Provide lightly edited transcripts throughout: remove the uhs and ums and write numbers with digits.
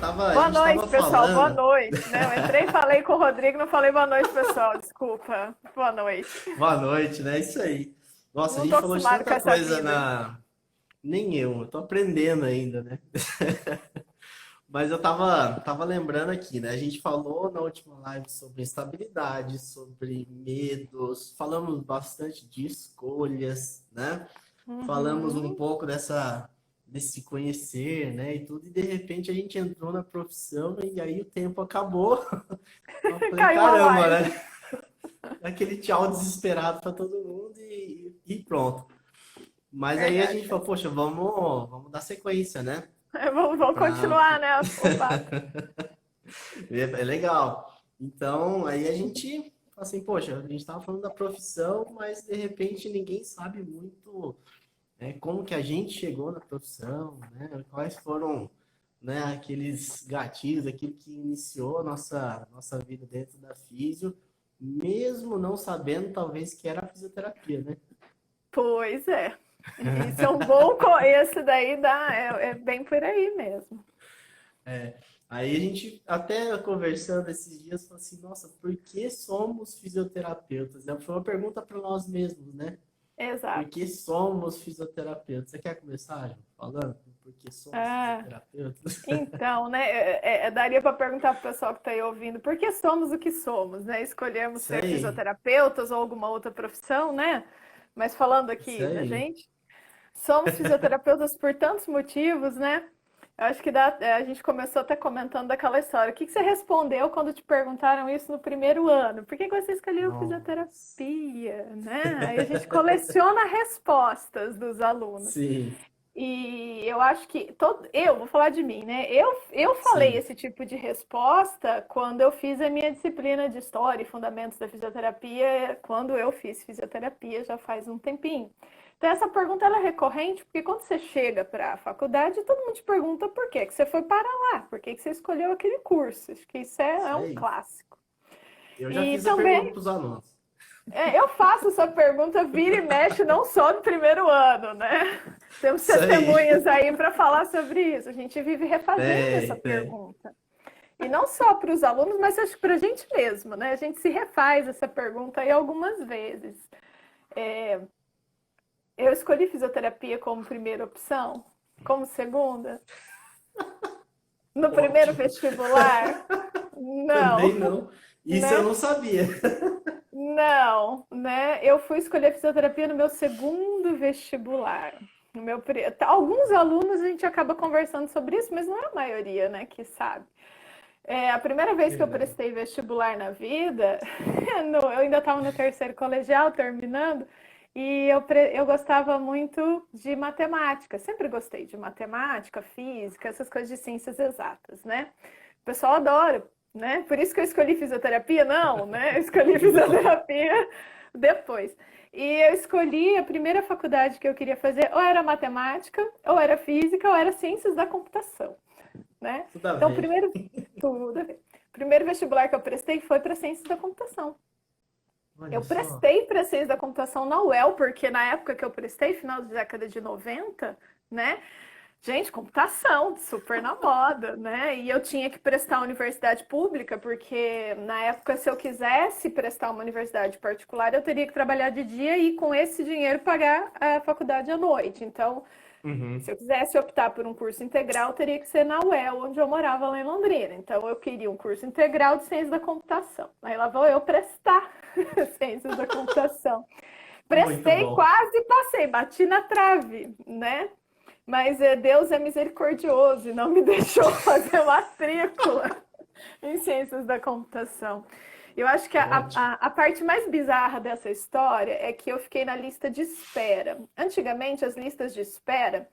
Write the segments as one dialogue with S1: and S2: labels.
S1: A
S2: Boa
S1: gente
S2: noite,
S1: tava
S2: pessoal. Boa
S1: falando.
S2: noite. Né? Eu entrei e falei com o Rodrigo, não falei boa noite, pessoal. Desculpa. Boa noite.
S1: Boa noite, né? Isso aí. Nossa, a
S2: Não tô
S1: gente falou de
S2: acostumado com
S1: tanta
S2: essa
S1: coisa
S2: vida.
S1: na. Nem eu tô aprendendo ainda, né? Mas eu tava lembrando aqui, né? A gente falou na última live sobre instabilidade, sobre medos, falamos bastante de escolhas, né? Falamos um
S2: Uhum.
S1: pouco desse conhecer, né? E tudo, e de repente a gente entrou na profissão e aí o tempo acabou. Eu falei,
S2: Caiu a
S1: caramba,
S2: live.
S1: né? Aquele tchau desesperado para todo mundo e pronto. Mas aí a gente
S2: Verdade.
S1: falou, poxa, vamos dar sequência, né?
S2: Vamos
S1: Pra...
S2: continuar, né, o papo.
S1: É legal. Então, aí a gente, assim, poxa, a gente tava falando da profissão, mas de repente ninguém sabe muito, né, como que a gente chegou na profissão, né? Quais foram, né, aqueles gatilhos, aquilo que iniciou a nossa vida dentro da físio, mesmo não sabendo, talvez, que era a fisioterapia, né?
S2: Pois é. Isso é um bom. Esse daí é bem por aí mesmo.
S1: Aí a gente, até conversando esses dias, falou assim, nossa, por que somos fisioterapeutas? Né? Foi uma pergunta para nós mesmos, né? Por
S2: Exato.
S1: que somos fisioterapeutas? Você quer começar, Ju, falando por que somos
S2: Ah,
S1: fisioterapeutas?
S2: então, né, daria para perguntar para o pessoal que está aí ouvindo, por que somos o que somos, né? Escolhemos
S1: Isso
S2: ser
S1: aí,
S2: fisioterapeutas ou alguma outra profissão, né? Mas falando
S1: isso
S2: aqui da
S1: aí.
S2: gente, somos fisioterapeutas por tantos motivos, né? Eu acho que a gente começou até comentando daquela história. O que você respondeu quando te perguntaram isso no primeiro ano? Por que você escolheu
S1: Nossa.
S2: fisioterapia, né? Aí a gente coleciona respostas dos alunos.
S1: Sim,
S2: E eu acho que eu vou falar de mim, né? Eu falei
S1: sim.
S2: esse tipo de resposta quando eu fiz a minha disciplina de História e Fundamentos da Fisioterapia, quando eu fiz fisioterapia já faz um tempinho. Então essa pergunta ela é recorrente porque quando você chega para a faculdade, todo mundo te pergunta por que você foi para lá, por que você escolheu aquele curso. Acho que isso é
S1: Isso
S2: um
S1: aí.
S2: clássico.
S1: Eu já
S2: E
S1: fiz a pergunta
S2: também
S1: para os alunos.
S2: eu faço essa pergunta vira e mexe não só no primeiro ano, né? Temos
S1: Isso aí.
S2: testemunhas aí para falar sobre isso. A gente vive refazendo essa
S1: Tem.
S2: pergunta. E não só para os alunos, mas acho que para a gente mesmo, né? A gente se refaz essa pergunta aí algumas vezes. Eu escolhi fisioterapia como primeira opção, como segunda. No primeiro
S1: Ótimo.
S2: vestibular, não,
S1: Também não. Isso eu
S2: né?
S1: não sabia.
S2: Não, né? Eu fui escolher fisioterapia no meu segundo vestibular. Alguns alunos a gente acaba conversando sobre isso, mas não é a maioria, né, que sabe. A primeira vez que eu
S1: Verdade.
S2: prestei vestibular na vida, eu ainda estava no terceiro colegial, terminando, e eu gostava muito de matemática. Sempre gostei de matemática, física, essas coisas de ciências exatas, né? O pessoal adora, né? Por isso que eu escolhi fisioterapia? Não, né? Eu escolhi
S1: Não.
S2: fisioterapia depois. E eu escolhi a primeira faculdade que eu queria fazer, ou era matemática, ou era física, ou era ciências da computação, né?
S1: Tudo a
S2: Então,
S1: ver.
S2: tudo a ver. O primeiro vestibular que eu prestei foi para ciências da computação.
S1: Olha
S2: Eu
S1: só.
S2: prestei para ciências da computação na UEL, porque na época que eu prestei, final da década de 90, né? Gente, computação, super na moda, né? E eu tinha que prestar universidade pública, porque na época, se eu quisesse prestar uma universidade particular, eu teria que trabalhar de dia e com esse dinheiro pagar a faculdade à noite. Então, se
S1: Uhum.
S2: eu quisesse optar por um curso integral, teria que ser na UEL, onde eu morava lá em Londrina. Então, eu queria um curso integral de ciência da computação. Aí lá vou eu prestar ciências da computação.
S1: Muito
S2: Prestei,
S1: bom.
S2: quase passei, bati na trave, né? Mas Deus é misericordioso e não me deixou fazer matrícula em ciências da computação. Eu acho que
S1: Ótimo.
S2: a parte mais bizarra dessa história é que eu fiquei na lista de espera. Antigamente, as listas de espera,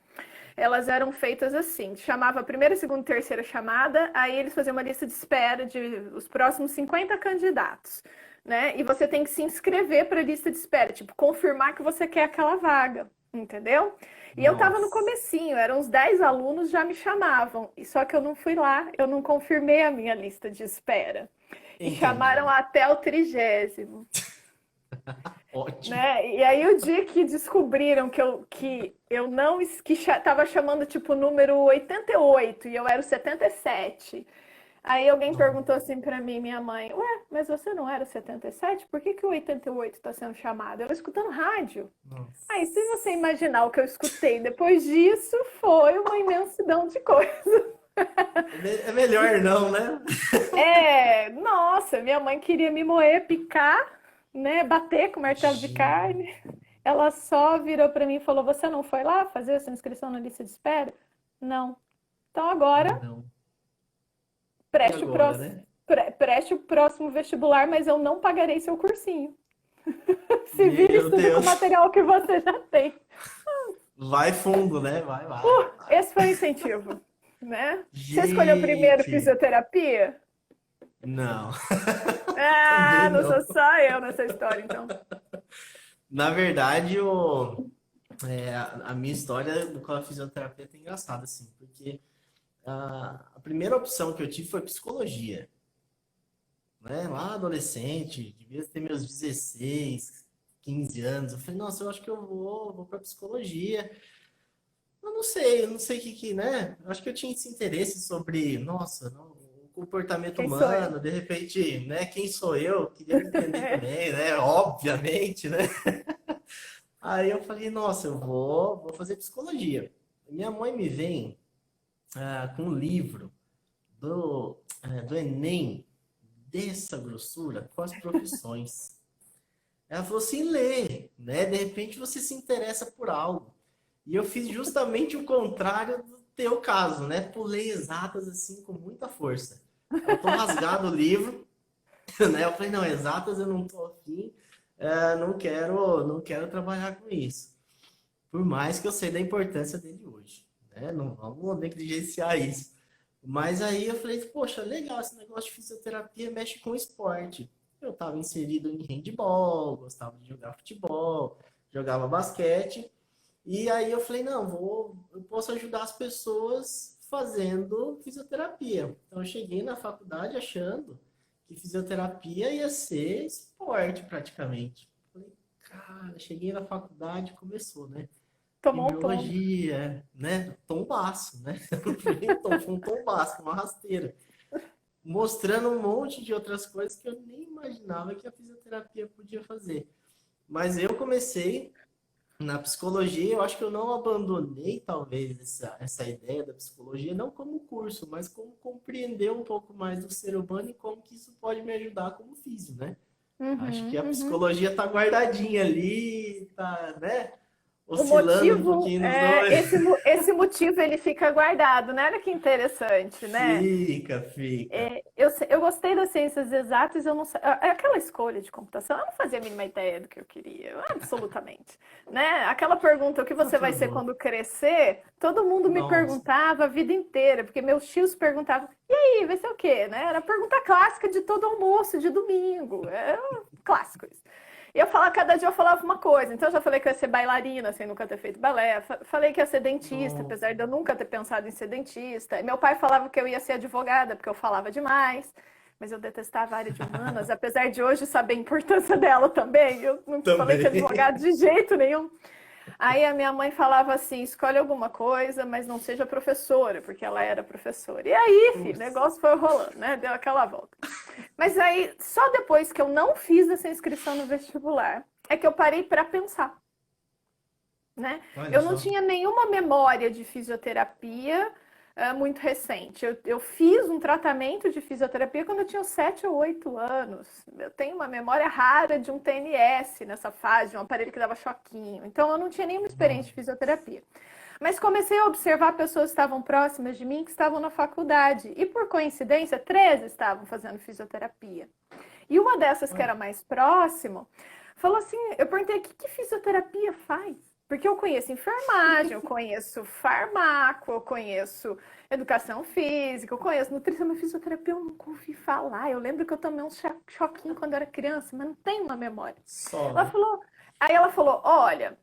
S2: elas eram feitas assim, chamava a primeira, segunda e terceira chamada, aí eles faziam uma lista de espera de os próximos 50 candidatos, né? E você tem que se inscrever para a lista de espera, tipo, confirmar que você quer aquela vaga, entendeu? E eu tava no
S1: Nossa.
S2: comecinho, eram uns 10 alunos já me chamavam, e só que eu não fui lá, eu não confirmei a minha lista de espera. E chamaram
S1: Entendi.
S2: até o 30º.
S1: Ótimo.
S2: né? E aí o dia que descobriram que eu não que tava chamando tipo o número 88 e eu era o 77. Aí alguém perguntou assim pra mim, minha mãe, ué, mas você não era o 77? Por que que o 88 está sendo chamado? Eu escutando rádio. Aí, se você
S1: Nossa.
S2: imaginar o que eu escutei depois disso, foi uma imensidão de coisa.
S1: É melhor não, né?
S2: Nossa, minha mãe queria me moer, picar, né, bater com martelo de
S1: Gente,
S2: carne. Ela só virou para mim e falou: Você não foi lá fazer essa inscrição na lista de espera? Não. Então agora
S1: não. E
S2: preste o
S1: agora,
S2: próximo,
S1: né?
S2: preste o próximo vestibular, mas eu não pagarei seu cursinho. Se vire e
S1: Meu
S2: estude com o
S1: Deus.
S2: material que você já tem.
S1: Vai fundo, né? Vai.
S2: Esse foi o incentivo, né? Você escolheu primeiro
S1: Gente,
S2: fisioterapia?
S1: não,
S2: Ah,
S1: também
S2: não sou
S1: não.
S2: só eu nessa história, então.
S1: Na verdade, a minha história com a fisioterapia é engraçada, assim, porque a primeira opção que eu tive foi psicologia, né? Lá adolescente, devia ter meus 16, 15 anos. Eu falei, nossa, eu acho que eu vou para psicologia. Eu não sei né? Eu acho que eu tinha esse interesse sobre, nossa, o comportamento
S2: Quem sou eu?
S1: humano, de repente, né? Quem sou eu? Queria me entender também, né? Obviamente, né? Aí eu falei, nossa, vou fazer psicologia. Minha mãe me vem com um livro do Enem, dessa grossura, com as profissões. Ela falou assim, lê, né? De repente você se interessa por algo. E eu fiz justamente o contrário do teu caso, né? Pulei exatas assim com muita força. Faltou rasgado o livro, né? Eu falei, não, exatas eu não tô afim, não quero trabalhar com isso. Por mais que eu sei da importância dele hoje, né? Não vamos negligenciar isso. Mas aí eu falei, poxa, legal, esse negócio de fisioterapia mexe com esporte. Eu estava inserido em handball, gostava de jogar futebol, jogava basquete. E aí eu falei, não, eu posso ajudar as pessoas fazendo fisioterapia. Então eu cheguei na faculdade achando que fisioterapia ia ser esporte praticamente. Falei, cara, cheguei na faculdade, começou, né?
S2: Tomou um tombo.
S1: Fibromialgia, né? Tombaço, né? Foi um tombaço, uma rasteira. Mostrando um monte de outras coisas que eu nem imaginava que a fisioterapia podia fazer. Mas eu comecei na psicologia, eu acho que eu não abandonei, talvez, essa ideia da psicologia, não como curso, mas como compreender um pouco mais do ser humano e como que isso pode me ajudar como físio, né? Acho que
S2: Uhum,
S1: a
S2: uhum.
S1: psicologia tá guardadinha ali, tá, né?
S2: O
S1: Oscilando um
S2: motivo,
S1: pouquinho nos dois.
S2: esse motivo ele fica guardado, né? Olha que interessante, né?
S1: Fica.
S2: Eu gostei das ciências exatas, eu não sei, aquela escolha de computação, eu não fazia a mínima ideia do que eu queria, absolutamente, né? Aquela pergunta, o que
S1: Nunca
S2: você vai
S1: foi
S2: ser
S1: boa.
S2: quando crescer? Todo mundo me
S1: Nossa.
S2: perguntava a vida inteira, porque meus tios perguntavam, e aí, vai ser o quê, né? Era a pergunta clássica de todo almoço de domingo, é clássico isso. E eu falava, cada dia eu falava uma coisa. Então, eu já falei que eu ia ser bailarina, sem nunca ter feito balé. Falei que ia ser dentista, apesar
S1: Nossa.
S2: de eu nunca ter pensado em ser dentista. E meu pai falava que eu ia ser advogada, porque eu falava demais. Mas eu detestava a área de humanas, apesar de hoje saber a importância dela também. Eu não falei que
S1: Também.
S2: advogado de jeito nenhum. Aí a minha mãe falava assim: escolhe alguma coisa, mas não seja professora, porque ela era professora. E aí, filho, o
S1: Putz.
S2: negócio foi rolando, né? Deu aquela volta. Mas aí, só depois que eu não fiz essa inscrição no vestibular, é que eu parei para pensar, né?
S1: Olha
S2: Eu não
S1: só.
S2: tinha nenhuma memória de fisioterapia muito recente. Eu fiz um tratamento de fisioterapia quando eu tinha 7 ou 8 anos. Eu tenho uma memória rara de um TNS nessa fase, de um aparelho que dava choquinho. Então, eu não tinha nenhuma experiência de
S1: Nossa.
S2: fisioterapia. Mas comecei a observar pessoas que estavam próximas de mim, que estavam na faculdade. E, por coincidência, 13 estavam fazendo fisioterapia. E uma dessas que
S1: Olha.
S2: era mais próximo, falou assim, eu perguntei, o que, que fisioterapia faz? Porque eu conheço enfermagem, eu conheço farmaco, eu conheço educação física, eu conheço nutrição, mas fisioterapia eu nunca ouvi falar. Eu lembro que eu tomei um choquinho quando eu era criança, mas não tenho uma memória.
S1: Só,
S2: Ela
S1: né?
S2: falou, aí ela falou, olha,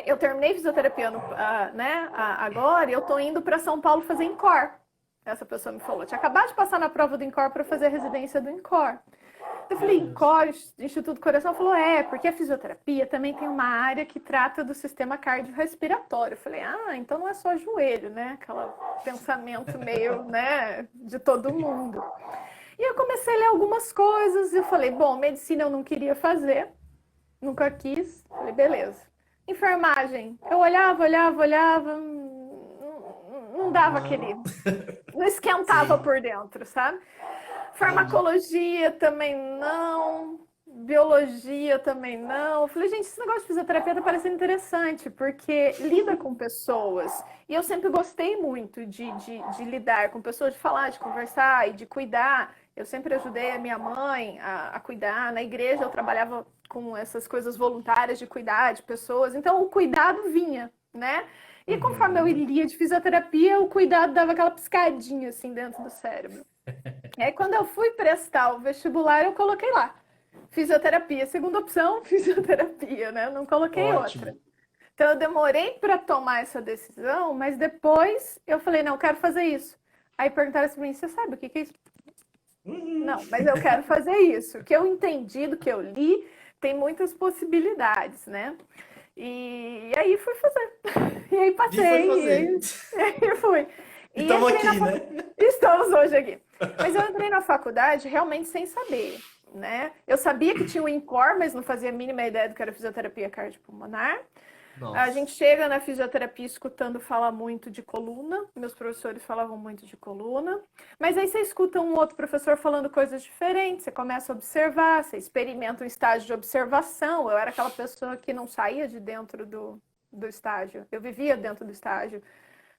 S2: eu terminei fisioterapia né, agora e eu tô indo para São Paulo fazer INCOR. Essa pessoa me falou, tinha acabado de passar na prova do INCOR para fazer a residência do INCOR. Eu
S1: Meu
S2: falei,
S1: Deus.
S2: Instituto do Coração? Falou, porque a fisioterapia também tem uma área que trata do sistema cardiorrespiratório. Eu falei, então não é só joelho, né? Aquele pensamento meio, né, de todo mundo. E eu comecei a ler algumas coisas e eu falei, bom, medicina eu não queria fazer, nunca quis. Falei, beleza. Enfermagem, eu olhava, não dava aquele,
S1: Não.
S2: não esquentava
S1: Sim.
S2: por dentro, sabe?
S1: Entendi.
S2: Farmacologia também não. Biologia também não. Eu falei, gente, esse negócio de fisioterapia tá parecendo interessante, porque lida com pessoas. E eu sempre gostei muito de lidar com pessoas, de falar, de conversar e de cuidar. Eu sempre ajudei a minha mãe a cuidar. Na igreja eu trabalhava com essas coisas voluntárias de cuidar de pessoas. Então o cuidado vinha, né? E conforme eu
S1: Uhum.
S2: ia de fisioterapia, o cuidado dava aquela piscadinha assim dentro do cérebro. E aí, quando eu fui prestar o vestibular, eu coloquei lá. Fisioterapia, segunda opção, fisioterapia, né? Eu não coloquei outra.
S1: Ótimo.
S2: Então, eu demorei para tomar essa decisão, mas depois eu falei, não, eu quero fazer isso. Aí perguntaram assim para mim, você sabe o que é isso?
S1: Uhum.
S2: Não, mas eu quero fazer isso. O que eu entendi, do que eu li, tem muitas possibilidades, né? E aí fui fazer. E aí
S1: E foi
S2: passei, e
S1: fazer.
S2: aí, e aí fui.
S1: E
S2: E
S1: estamos
S2: entrei na
S1: aqui, né?
S2: faculdade. Estamos hoje aqui. Mas eu entrei na faculdade realmente sem saber, né? Eu sabia que tinha o INCOR, mas não fazia a mínima ideia do que era fisioterapia cardiopulmonar. A gente
S1: Nossa.
S2: chega na fisioterapia escutando falar muito de coluna, meus professores falavam muito de coluna, mas aí você escuta um outro professor falando coisas diferentes, você começa a observar, você experimenta um estágio de observação. Eu era aquela pessoa que não saía de dentro do estágio, eu vivia dentro do estágio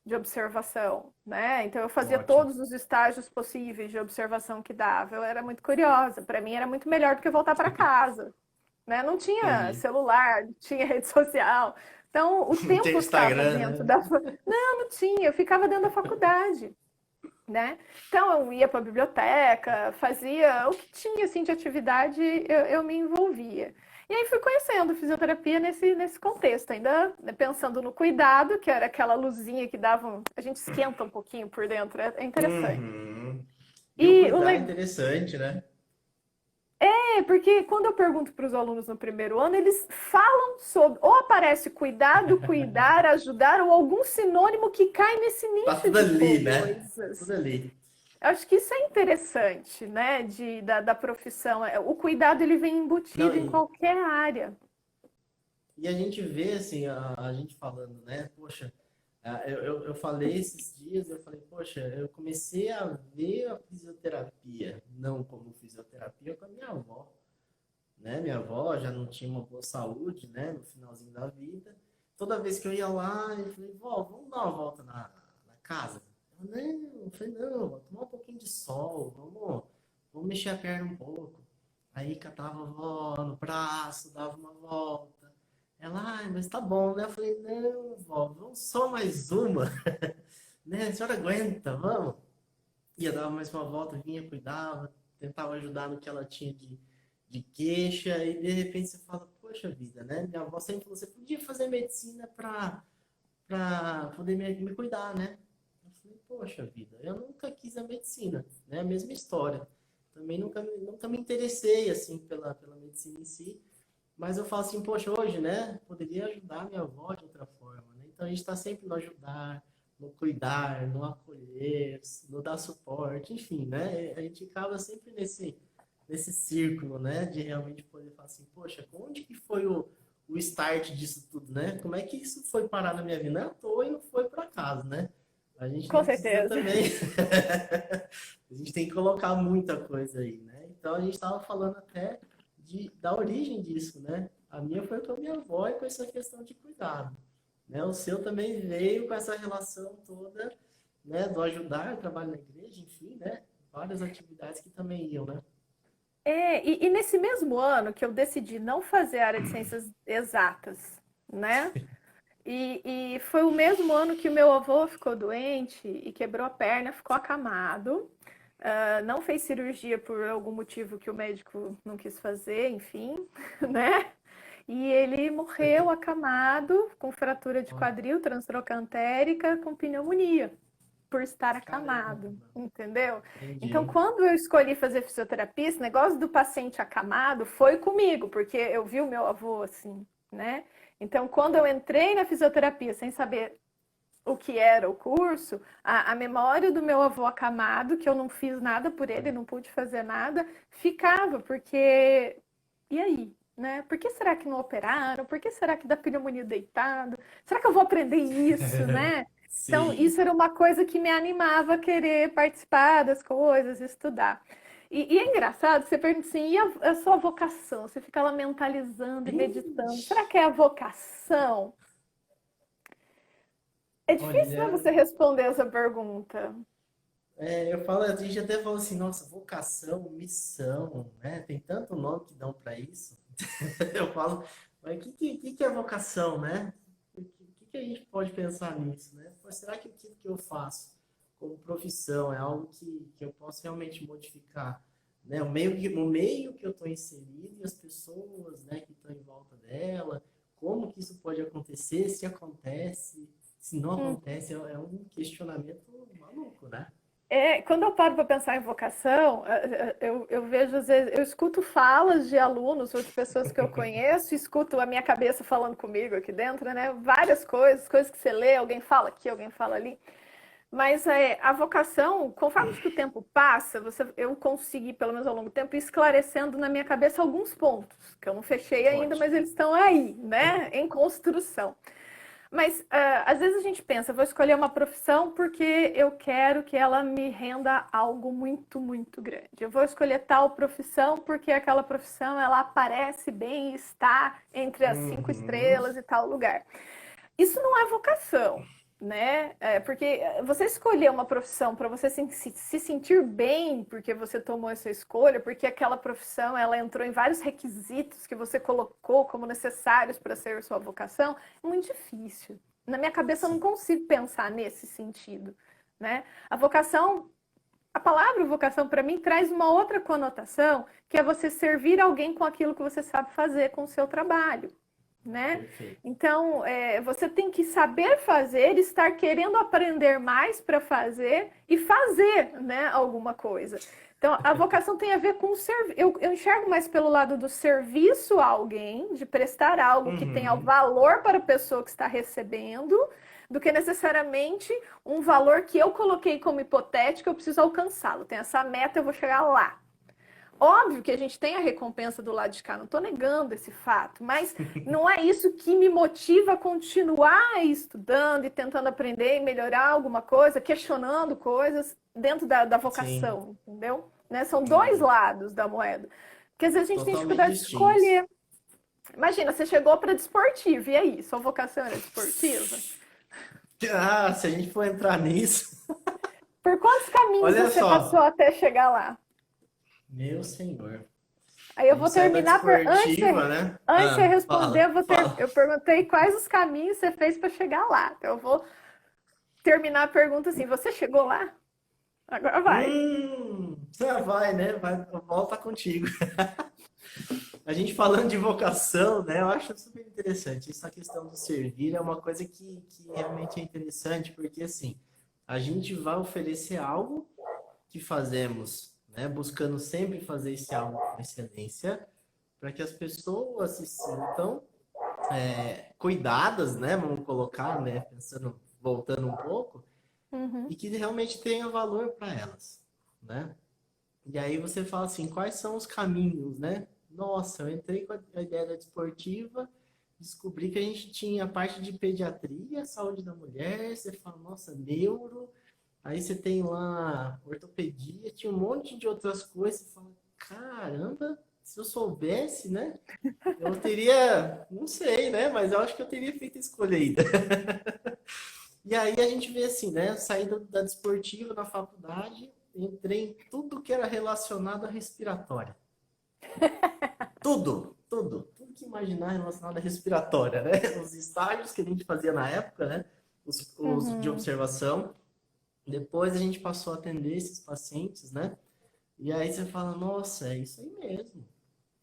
S2: de observação, né? Então eu fazia
S1: Ótimo.
S2: todos os estágios possíveis de observação que dava. Eu era muito curiosa, para mim era muito melhor do que voltar para casa, né? Não tinha
S1: Entendi.
S2: celular, não tinha rede social. Então, o
S1: Não tem
S2: tempo ficava
S1: Instagram,
S2: dentro
S1: né?
S2: da. Não, não tinha, eu ficava dentro da faculdade, né? Então, eu ia para a biblioteca, fazia o que tinha assim, de atividade, eu me envolvia. E aí fui conhecendo fisioterapia nesse contexto, ainda né, pensando no cuidado, que era aquela luzinha que dava. A gente esquenta um pouquinho por dentro, é interessante.
S1: Uhum. E o
S2: E o,
S1: cuidar é interessante, né?
S2: porque quando eu pergunto para os alunos no primeiro ano, eles falam sobre, ou aparece cuidado, cuidar, ajudar, ou algum sinônimo que cai nesse
S1: Tá
S2: nicho
S1: tudo
S2: de
S1: ali, né?
S2: coisas.
S1: Tudo ali.
S2: Eu acho que isso é interessante, né, da profissão. O cuidado, ele vem
S1: Não,
S2: embutido em qualquer área.
S1: e a gente vê, assim, a gente falando, né? Poxa, eu falei esses dias, eu falei, poxa, eu comecei a ver a fisioterapia, não como fisioterapia, com a minha avó, né? Minha avó já não tinha uma boa saúde, né? No finalzinho da vida. Toda vez que eu ia lá, eu falei, vó, vamos dar uma volta na casa? Eu falei, não, vou tomar um pouquinho de sol, vamos mexer a perna um pouco. Aí catava a avó no braço, dava uma volta. Ela, ai, mas tá bom, né? Eu falei, não, vó, vamos só mais uma, né? A senhora aguenta, vamos. Ia dar mais uma volta, vinha, cuidava, tentava ajudar no que ela tinha de queixa, e de repente você fala, poxa vida, né? Minha avó sempre falou, você podia fazer medicina para poder me cuidar, né? Eu falei, poxa vida, eu nunca quis a medicina, né? A mesma história. Também nunca me interessei, assim, pela medicina em si, mas eu falo assim, poxa, hoje, né? Poderia ajudar minha avó de outra forma, né? Então a gente está sempre no ajudar, no cuidar, no acolher, no dar suporte, enfim, né? A gente acaba sempre nesse círculo, né? De realmente poder falar assim, poxa, onde que foi o start disso tudo, né? Como é que isso foi parar na minha vida? Não é à toa e não foi por acaso, né? A gente
S2: Com
S1: não precisa
S2: certeza.
S1: também. A gente tem que colocar muita coisa aí, né? Então a gente estava falando até da origem disso, né? A minha foi com a minha avó e com essa questão de cuidado, né? O seu também veio com essa relação toda, né? Do ajudar, trabalho na igreja, enfim, né? Várias atividades que também iam, né?
S2: E nesse mesmo ano que eu decidi não fazer área de ciências exatas, né? E foi o mesmo ano que o meu avô ficou doente e quebrou a perna, ficou acamado. Não fez cirurgia por algum motivo que o médico não quis fazer, enfim, né? E ele morreu acamado, com fratura de
S1: Olha,
S2: quadril, transtrocantérica, com pneumonia. por estar
S1: Caramba.
S2: acamado, entendeu? Então,
S1: Entendi.
S2: quando eu escolhi fazer fisioterapia, esse negócio do paciente acamado foi comigo, porque eu vi o meu avô assim, né? Então, quando eu entrei na fisioterapia sem saber o que era o curso, a memória do meu avô acamado, que eu não fiz nada por ele, não pude fazer nada, ficava, porque. E aí? Né? Por que será que não operaram? Por que será que dá pneumonia deitado? Será que eu vou aprender isso, né? Então,
S1: Sim.
S2: isso era uma coisa que me animava a querer participar das coisas, estudar. E é engraçado, você pergunta assim, e a sua vocação? Você fica lá mentalizando e meditando.
S1: Ixi,
S2: Será que é a vocação? É difícil, né,
S1: olha,
S2: você responder essa pergunta.
S1: eu falo, a gente até fala assim, nossa, vocação, missão, né? Tem tanto nome que dão para isso. Eu falo, mas o que é vocação, né? O que a gente pode pensar nisso, né? Pô, será que o que eu faço como profissão é algo que eu posso realmente modificar, né? O meio que eu estou inserido e as pessoas, né, que estão em volta dela, como que isso pode acontecer, se acontece, se não
S2: Hum.
S1: acontece, é um questionamento maluco, né?
S2: Quando eu paro para pensar em vocação, eu vejo, às vezes, eu escuto falas de alunos ou de pessoas que eu conheço, escuto a minha cabeça falando comigo aqui dentro, né? Várias coisas, coisas que você lê, alguém fala aqui, alguém fala ali. Mas a vocação, conforme que o tempo passa, eu consegui, pelo menos ao longo do tempo, ir esclarecendo na minha cabeça alguns pontos, que eu não fechei ainda, mas
S1: Ótimo.
S2: eles estão aí, né? Em construção. Mas às vezes a gente pensa, vou escolher uma profissão porque eu quero que ela me renda algo muito, muito grande. Eu vou escolher tal profissão porque aquela profissão ela aparece bem e está entre as cinco
S1: Uhum.
S2: estrelas e tal lugar. Isso não é vocação, né? Porque você escolher uma profissão para você se sentir bem porque você tomou essa escolha, porque aquela profissão ela entrou em vários requisitos que você colocou como necessários para ser sua vocação, é muito difícil. Na minha cabeça eu não
S1: Sim.
S2: consigo pensar nesse sentido, né? A vocação, a palavra vocação para mim traz uma outra conotação, que é você servir alguém com aquilo que você sabe fazer com o seu trabalho, né?
S1: Perfeito.
S2: Então, você tem que saber fazer, estar querendo aprender mais para fazer e fazer, né, alguma coisa. Então, a vocação tem a ver com o serviço. Eu enxergo mais pelo lado do serviço a alguém, de prestar algo que tenha
S1: Uhum.
S2: valor para a pessoa que está recebendo, do que necessariamente um valor que eu coloquei como hipotético, eu preciso alcançá-lo. Tem essa meta, eu vou chegar lá. Óbvio que a gente tem a recompensa do lado de cá, não estou negando esse fato, mas não é isso que me motiva a continuar estudando e tentando aprender e melhorar alguma coisa, questionando coisas dentro da
S1: Sim.
S2: vocação, entendeu? Né? São dois
S1: Entendi.
S2: lados da moeda. Porque às vezes a gente tem
S1: Totalmente
S2: dificuldade de
S1: distintos.
S2: escolher. Imagina, você chegou para desportivo, e aí? Sua vocação era desportiva?
S1: Ah, se a gente for entrar nisso,
S2: Por quantos caminhos
S1: olha
S2: você passou
S1: só,
S2: até chegar lá?
S1: meu senhor,
S2: Aí
S1: a
S2: eu
S1: gente
S2: vou
S1: sai da
S2: terminar
S1: desportiva, né?
S2: antes de você responder,
S1: Fala, fala.
S2: eu perguntei quais os caminhos você fez para chegar lá. Então eu vou terminar a pergunta assim: você chegou lá? Agora vai.
S1: Vai, né? Vai, volta contigo. A gente falando de vocação, né? Eu acho super interessante. Essa questão do servir é uma coisa que realmente é interessante, porque assim, a gente vai oferecer algo que fazemos, né? Buscando sempre fazer esse algo com excelência, para que as pessoas se sintam cuidadas, né? Vamos colocar, né? Pensando, voltando um pouco,
S2: Uhum.
S1: e que realmente tenha valor para elas, né? E aí você fala assim, quais são os caminhos, né? Nossa, eu entrei com a ideia da desportiva, descobri que a gente tinha a parte de pediatria, saúde da mulher, você fala, nossa, neuro, aí você tem lá ortopedia, tinha um monte de outras coisas, você fala, caramba, se eu soubesse, né? Eu teria, não sei, né? Mas eu acho que eu teria feito a escolha ainda. E aí a gente vê assim, né? Saída da desportiva na faculdade, entrei em tudo que era relacionado à respiratória. Tudo que imaginar relacionado à respiratória, né? Os estágios que a gente fazia na época, né? Os de
S2: Uhum.
S1: observação. Depois a gente passou a atender esses pacientes, né? E aí você fala, nossa, é isso aí mesmo.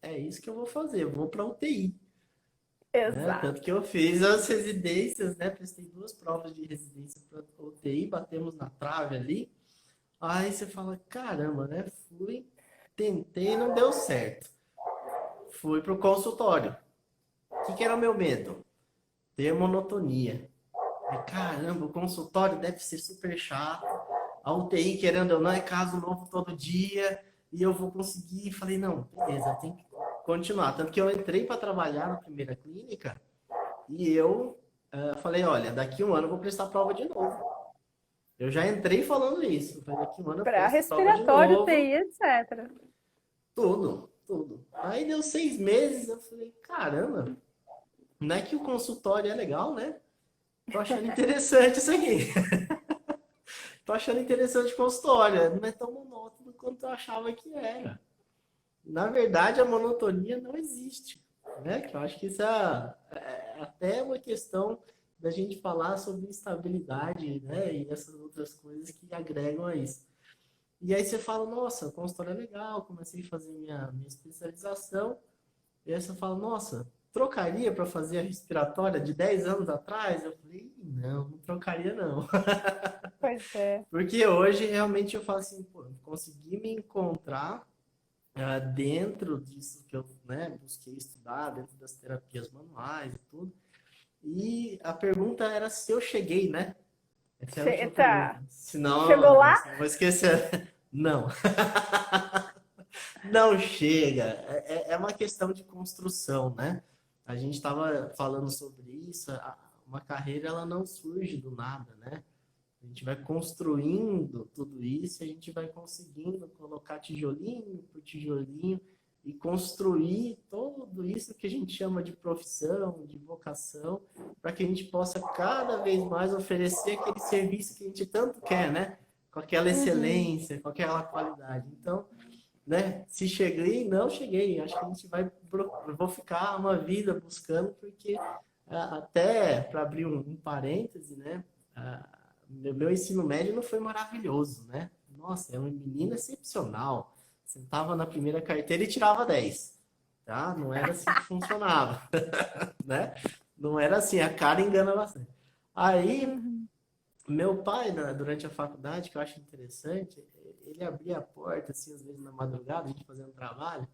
S1: É isso que eu vou fazer, eu vou para UTI. né?
S2: Exato.
S1: Tanto que eu fiz as residências, né? Prestei 2 provas de residência para UTI, batemos na trave ali. Aí você fala, caramba, né? Fui, tentei, não deu certo. Fui pro consultório. O que era o meu medo? Ter monotonia. Caramba, o consultório deve ser super chato. A UTI, querendo ou não, é caso novo todo dia. E eu vou conseguir. Falei, não, beleza, tem que continuar. Tanto que eu entrei para trabalhar na primeira clínica e eu falei, olha, daqui 1 ano eu vou prestar prova de novo. Eu já entrei falando isso. Falei, daqui 1 ano eu
S2: Para
S1: presto prova de
S2: respiratório,
S1: novo.
S2: TI, etc.
S1: Tudo, tudo. Aí deu 6 meses, eu falei, caramba, não é que o consultório é legal, né? Tô achando interessante isso aqui. Tô achando interessante o consultório. Não é tão monótono quanto eu achava que era. Na verdade, a monotonia não existe, né? Que eu acho que isso é até uma questão da gente falar sobre estabilidade, né? E essas outras coisas que agregam a isso. E aí você fala, nossa, o consultório é legal, comecei a fazer minha especialização. E aí você fala, nossa, trocaria para fazer a respiratória de 10 anos atrás? Eu falei, não, não trocaria não.
S2: Pois é.
S1: Porque hoje realmente eu falo assim, pô, consegui me encontrar dentro disso que eu, né, busquei estudar, dentro das terapias manuais e tudo. E a pergunta era se eu cheguei, né? Essa é a última pergunta.
S2: Tá. Chegou
S1: Senão,
S2: lá?
S1: senão eu vou esquecer. Não, não chega. É uma questão de construção, né? A gente estava falando sobre isso. Uma carreira ela não surge do nada, né? A gente vai construindo tudo isso, a gente vai conseguindo colocar tijolinho por tijolinho e construir tudo isso que a gente chama de profissão, de vocação, para que a gente possa cada vez mais oferecer aquele serviço que a gente tanto quer, né? Com aquela
S2: Uhum.
S1: excelência, com aquela qualidade. Então, né? Se cheguei, não cheguei. Acho que a gente vai, vou ficar uma vida buscando, porque até para abrir um parêntese, né? Meu ensino médio não foi maravilhoso, né? Nossa, é uma menina excepcional. Sentava na primeira carteira e tirava 10, tá? Não era assim que funcionava, né? Não era assim, a cara engana bastante. Aí,
S2: Uhum.
S1: meu pai, durante a faculdade, que eu acho interessante, ele abria a porta, assim, às vezes na madrugada, a gente fazendo trabalho.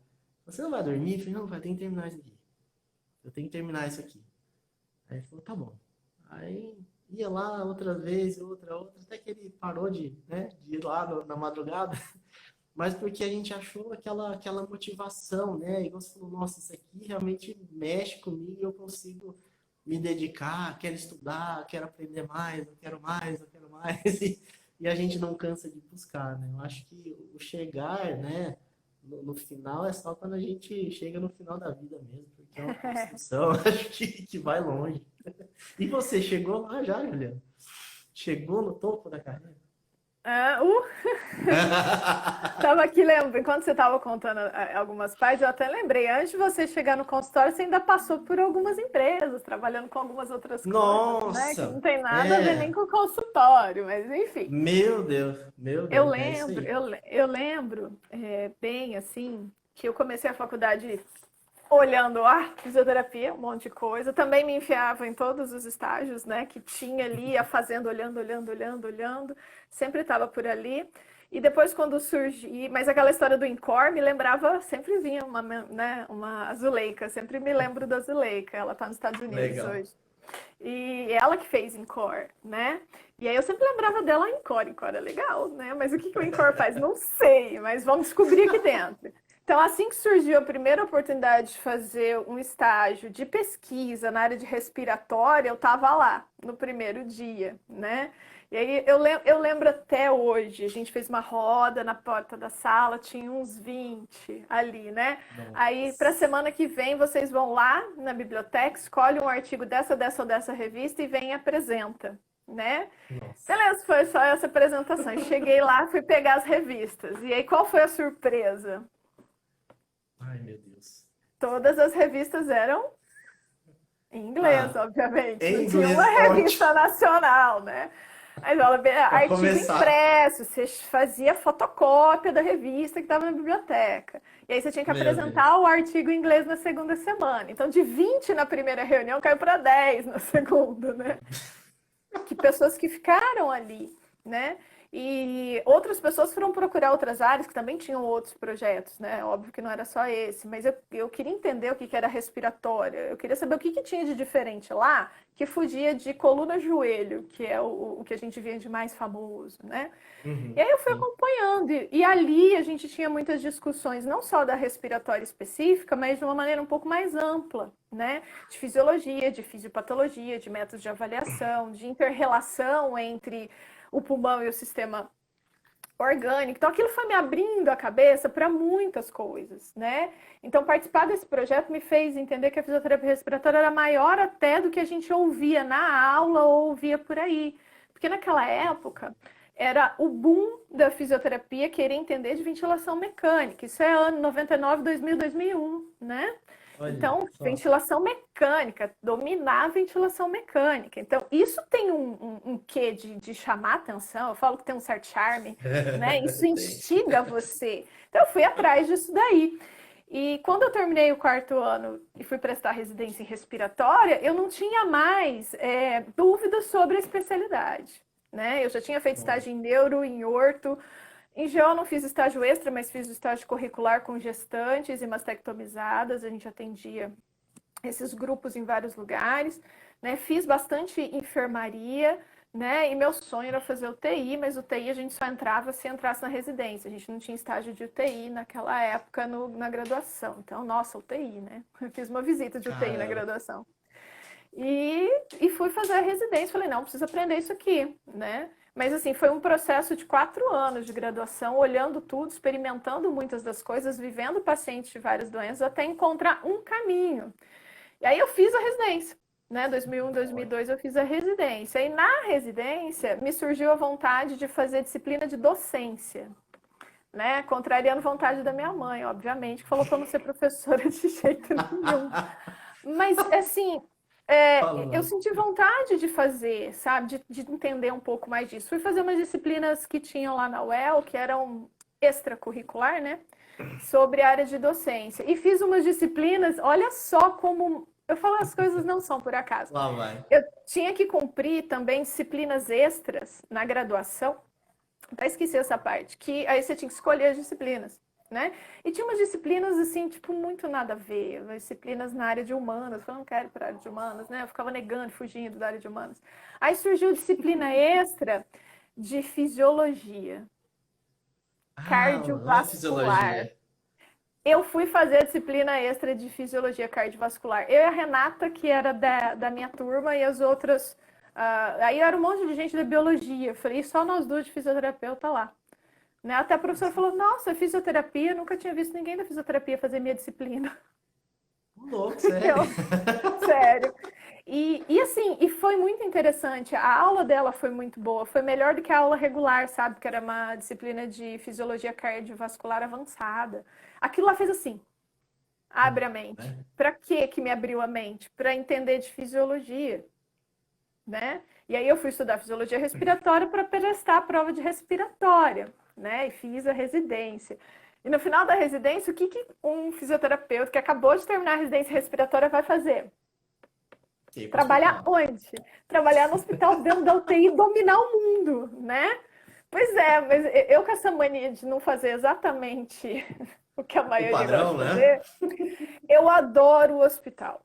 S1: Você não vai dormir? Eu falei, não, vai, tem que terminar isso aqui. Eu tenho que terminar isso aqui. Aí ele falou, tá bom. Aí ia lá outra vez, outra, até que ele parou de ir lá na madrugada, mas porque a gente achou aquela motivação, né? E você falou, nossa, isso aqui realmente mexe comigo e eu consigo me dedicar, quero estudar, quero aprender mais, eu quero mais, eu quero mais. E a gente não cansa de buscar, né? Eu acho que o chegar, né, no final é só quando a gente chega no final da vida mesmo, porque é uma construção, acho que vai longe. E você chegou lá já, Juliana? Chegou no topo da carreira?
S2: Ah, Tava aqui lembrando, enquanto você estava contando algumas partes, eu até lembrei, antes de você chegar no consultório, você ainda passou por algumas empresas, trabalhando com algumas outras coisas, né? Que não
S1: Nossa!
S2: tem nada a ver nem
S1: É!
S2: com o consultório, mas enfim.
S1: Meu
S2: Eu
S1: Deus, é isso
S2: lembro,
S1: aí.
S2: eu lembro bem assim, que eu comecei a faculdade olhando fisioterapia, um monte de coisa. Também me enfiava em todos os estágios, né? Que tinha ali, ia fazendo, olhando, olhando, olhando, olhando. Sempre estava por ali. E depois, quando surgi, mas aquela história do Incor me lembrava, sempre vinha uma Zuleika, sempre me lembro da Zuleika, ela está nos Estados Unidos
S1: Legal.
S2: hoje. E ela que fez Incor, né? E aí eu sempre lembrava dela Incor, Incor é legal, né? Mas o que o Incor faz? Não sei, mas vamos descobrir aqui dentro. Então, assim que surgiu a primeira oportunidade de fazer um estágio de pesquisa na área de respiratória, eu estava lá no primeiro dia, né? E aí eu lembro até hoje, a gente fez uma roda na porta da sala, tinha uns 20 ali, né? Aí, para a
S1: Nossa.
S2: semana que vem, vocês vão lá na biblioteca, escolhem um artigo dessa ou dessa revista e vem e apresenta, né?
S1: Nossa.
S2: Beleza, foi só essa apresentação. Cheguei lá, fui pegar as revistas. E aí, qual foi a surpresa?
S1: Ai, meu Deus.
S2: Todas as revistas eram em inglês,
S1: Ah,
S2: obviamente. Não
S1: em
S2: tinha uma
S1: inglês, ótimo.
S2: revista nacional, né? Mas aula,
S1: Para
S2: artigo
S1: começar.
S2: impresso, você fazia fotocópia da revista que estava na biblioteca. E aí você tinha que
S1: Meu Deus.
S2: apresentar o artigo em inglês na segunda semana. Então, de 20 na primeira reunião, caiu para 10 na segunda, né? Que pessoas que ficaram ali, né? E outras pessoas foram procurar outras áreas que também tinham outros projetos, né? Óbvio que não era só esse, mas eu queria entender o que era respiratória. Eu queria saber o que tinha de diferente lá que fugia de coluna-joelho, que é o que a gente vê de mais famoso, né? E
S1: Uhum,
S2: aí eu fui
S1: sim.
S2: acompanhando, e ali a gente tinha muitas discussões, não só da respiratória específica, mas de uma maneira um pouco mais ampla, né? De fisiologia, de fisiopatologia, de métodos de avaliação, de interrelação entre o pulmão e o sistema orgânico. Então aquilo foi me abrindo a cabeça para muitas coisas, né? Então participar desse projeto me fez entender que a fisioterapia respiratória era maior até do que a gente ouvia na aula ou ouvia por aí. Porque naquela época era o boom da fisioterapia querer entender de ventilação mecânica. Isso é ano 99, 2000, 2001, né?
S1: Olha
S2: Então,
S1: só.
S2: ventilação mecânica, dominar a ventilação mecânica. Então, isso tem um quê de chamar atenção. Eu falo que tem um certo charme, né? Isso
S1: Tem.
S2: instiga você. Então, eu fui atrás disso daí. E quando eu terminei o quarto ano e fui prestar residência em respiratória, eu não tinha mais dúvidas sobre a especialidade, né? Eu já tinha feito
S1: Bom,
S2: estágio em neuro, em orto, em GO eu não fiz estágio extra, mas fiz o estágio curricular com gestantes e mastectomizadas. A gente atendia esses grupos em vários lugares, né? Fiz bastante enfermaria, né? E meu sonho era fazer UTI, mas UTI a gente só entrava se entrasse na residência. A gente não tinha estágio de UTI naquela época na graduação. Então, nossa, UTI, né? Eu fiz uma visita de UTI na
S1: caramba.
S2: graduação. E fui fazer a residência. Falei, não, preciso aprender isso aqui, né? Mas assim, foi um processo de 4 anos de graduação, olhando tudo, experimentando muitas das coisas, vivendo pacientes de várias doenças, até encontrar um caminho. E aí eu fiz a residência, né? 2001,
S1: Olha.
S2: 2002 eu fiz a residência. E na residência me surgiu a vontade de fazer disciplina de docência, né? Contrariando a vontade da minha mãe, obviamente, que falou para eu não ser professora de jeito nenhum. Mas, assim, eu
S1: Falou.
S2: senti vontade de fazer, sabe? De entender um pouco mais disso. Fui fazer umas disciplinas que tinham lá na UEL, que eram extracurricular, né? Sobre a área de docência. E fiz umas disciplinas, olha só como. Eu falo, as coisas não são por acaso.
S1: Lá vai.
S2: Eu tinha que cumprir também disciplinas extras na graduação. Até esqueci essa parte, que aí você tinha que escolher as disciplinas, né? E tinha umas disciplinas, assim, tipo, muito nada a ver. Umas disciplinas na área de humanas. Eu não quero ir para a área de humanas, né? Eu ficava negando, fugindo da área de humanas. Aí surgiu disciplina extra de fisiologia,
S1: Ah, não é
S2: cardiovascular.
S1: fisiologia.
S2: Eu fui fazer a disciplina extra de fisiologia cardiovascular. Eu e a Renata, que era da minha turma, e as outras. Aí era um monte de gente da biologia. Eu falei, só nós duas de fisioterapeuta lá. Né? Até a professora falou: Nossa, fisioterapia, nunca tinha visto ninguém da fisioterapia fazer minha disciplina.
S1: Louco, sério.
S2: Eu, sério. E assim, e foi muito interessante. A aula dela foi muito boa, foi melhor do que a aula regular, sabe? Que era uma disciplina de fisiologia cardiovascular avançada. Aquilo lá fez assim, abre a mente.
S1: Né?
S2: Para que me abriu a mente? Para entender de fisiologia, né? E aí eu fui estudar fisiologia respiratória para prestar a prova de respiratória, né? E fiz a residência. E no final da residência, o que um fisioterapeuta que acabou de terminar a residência respiratória vai fazer?
S1: Ir pro
S2: Trabalhar
S1: hospital.
S2: onde? Trabalhar no hospital dentro da UTI e dominar o mundo, né? Pois é, mas eu com essa mania de não fazer exatamente o que a
S1: O
S2: maioria gosta
S1: padrão,
S2: de
S1: né?
S2: fazer, eu adoro o hospital,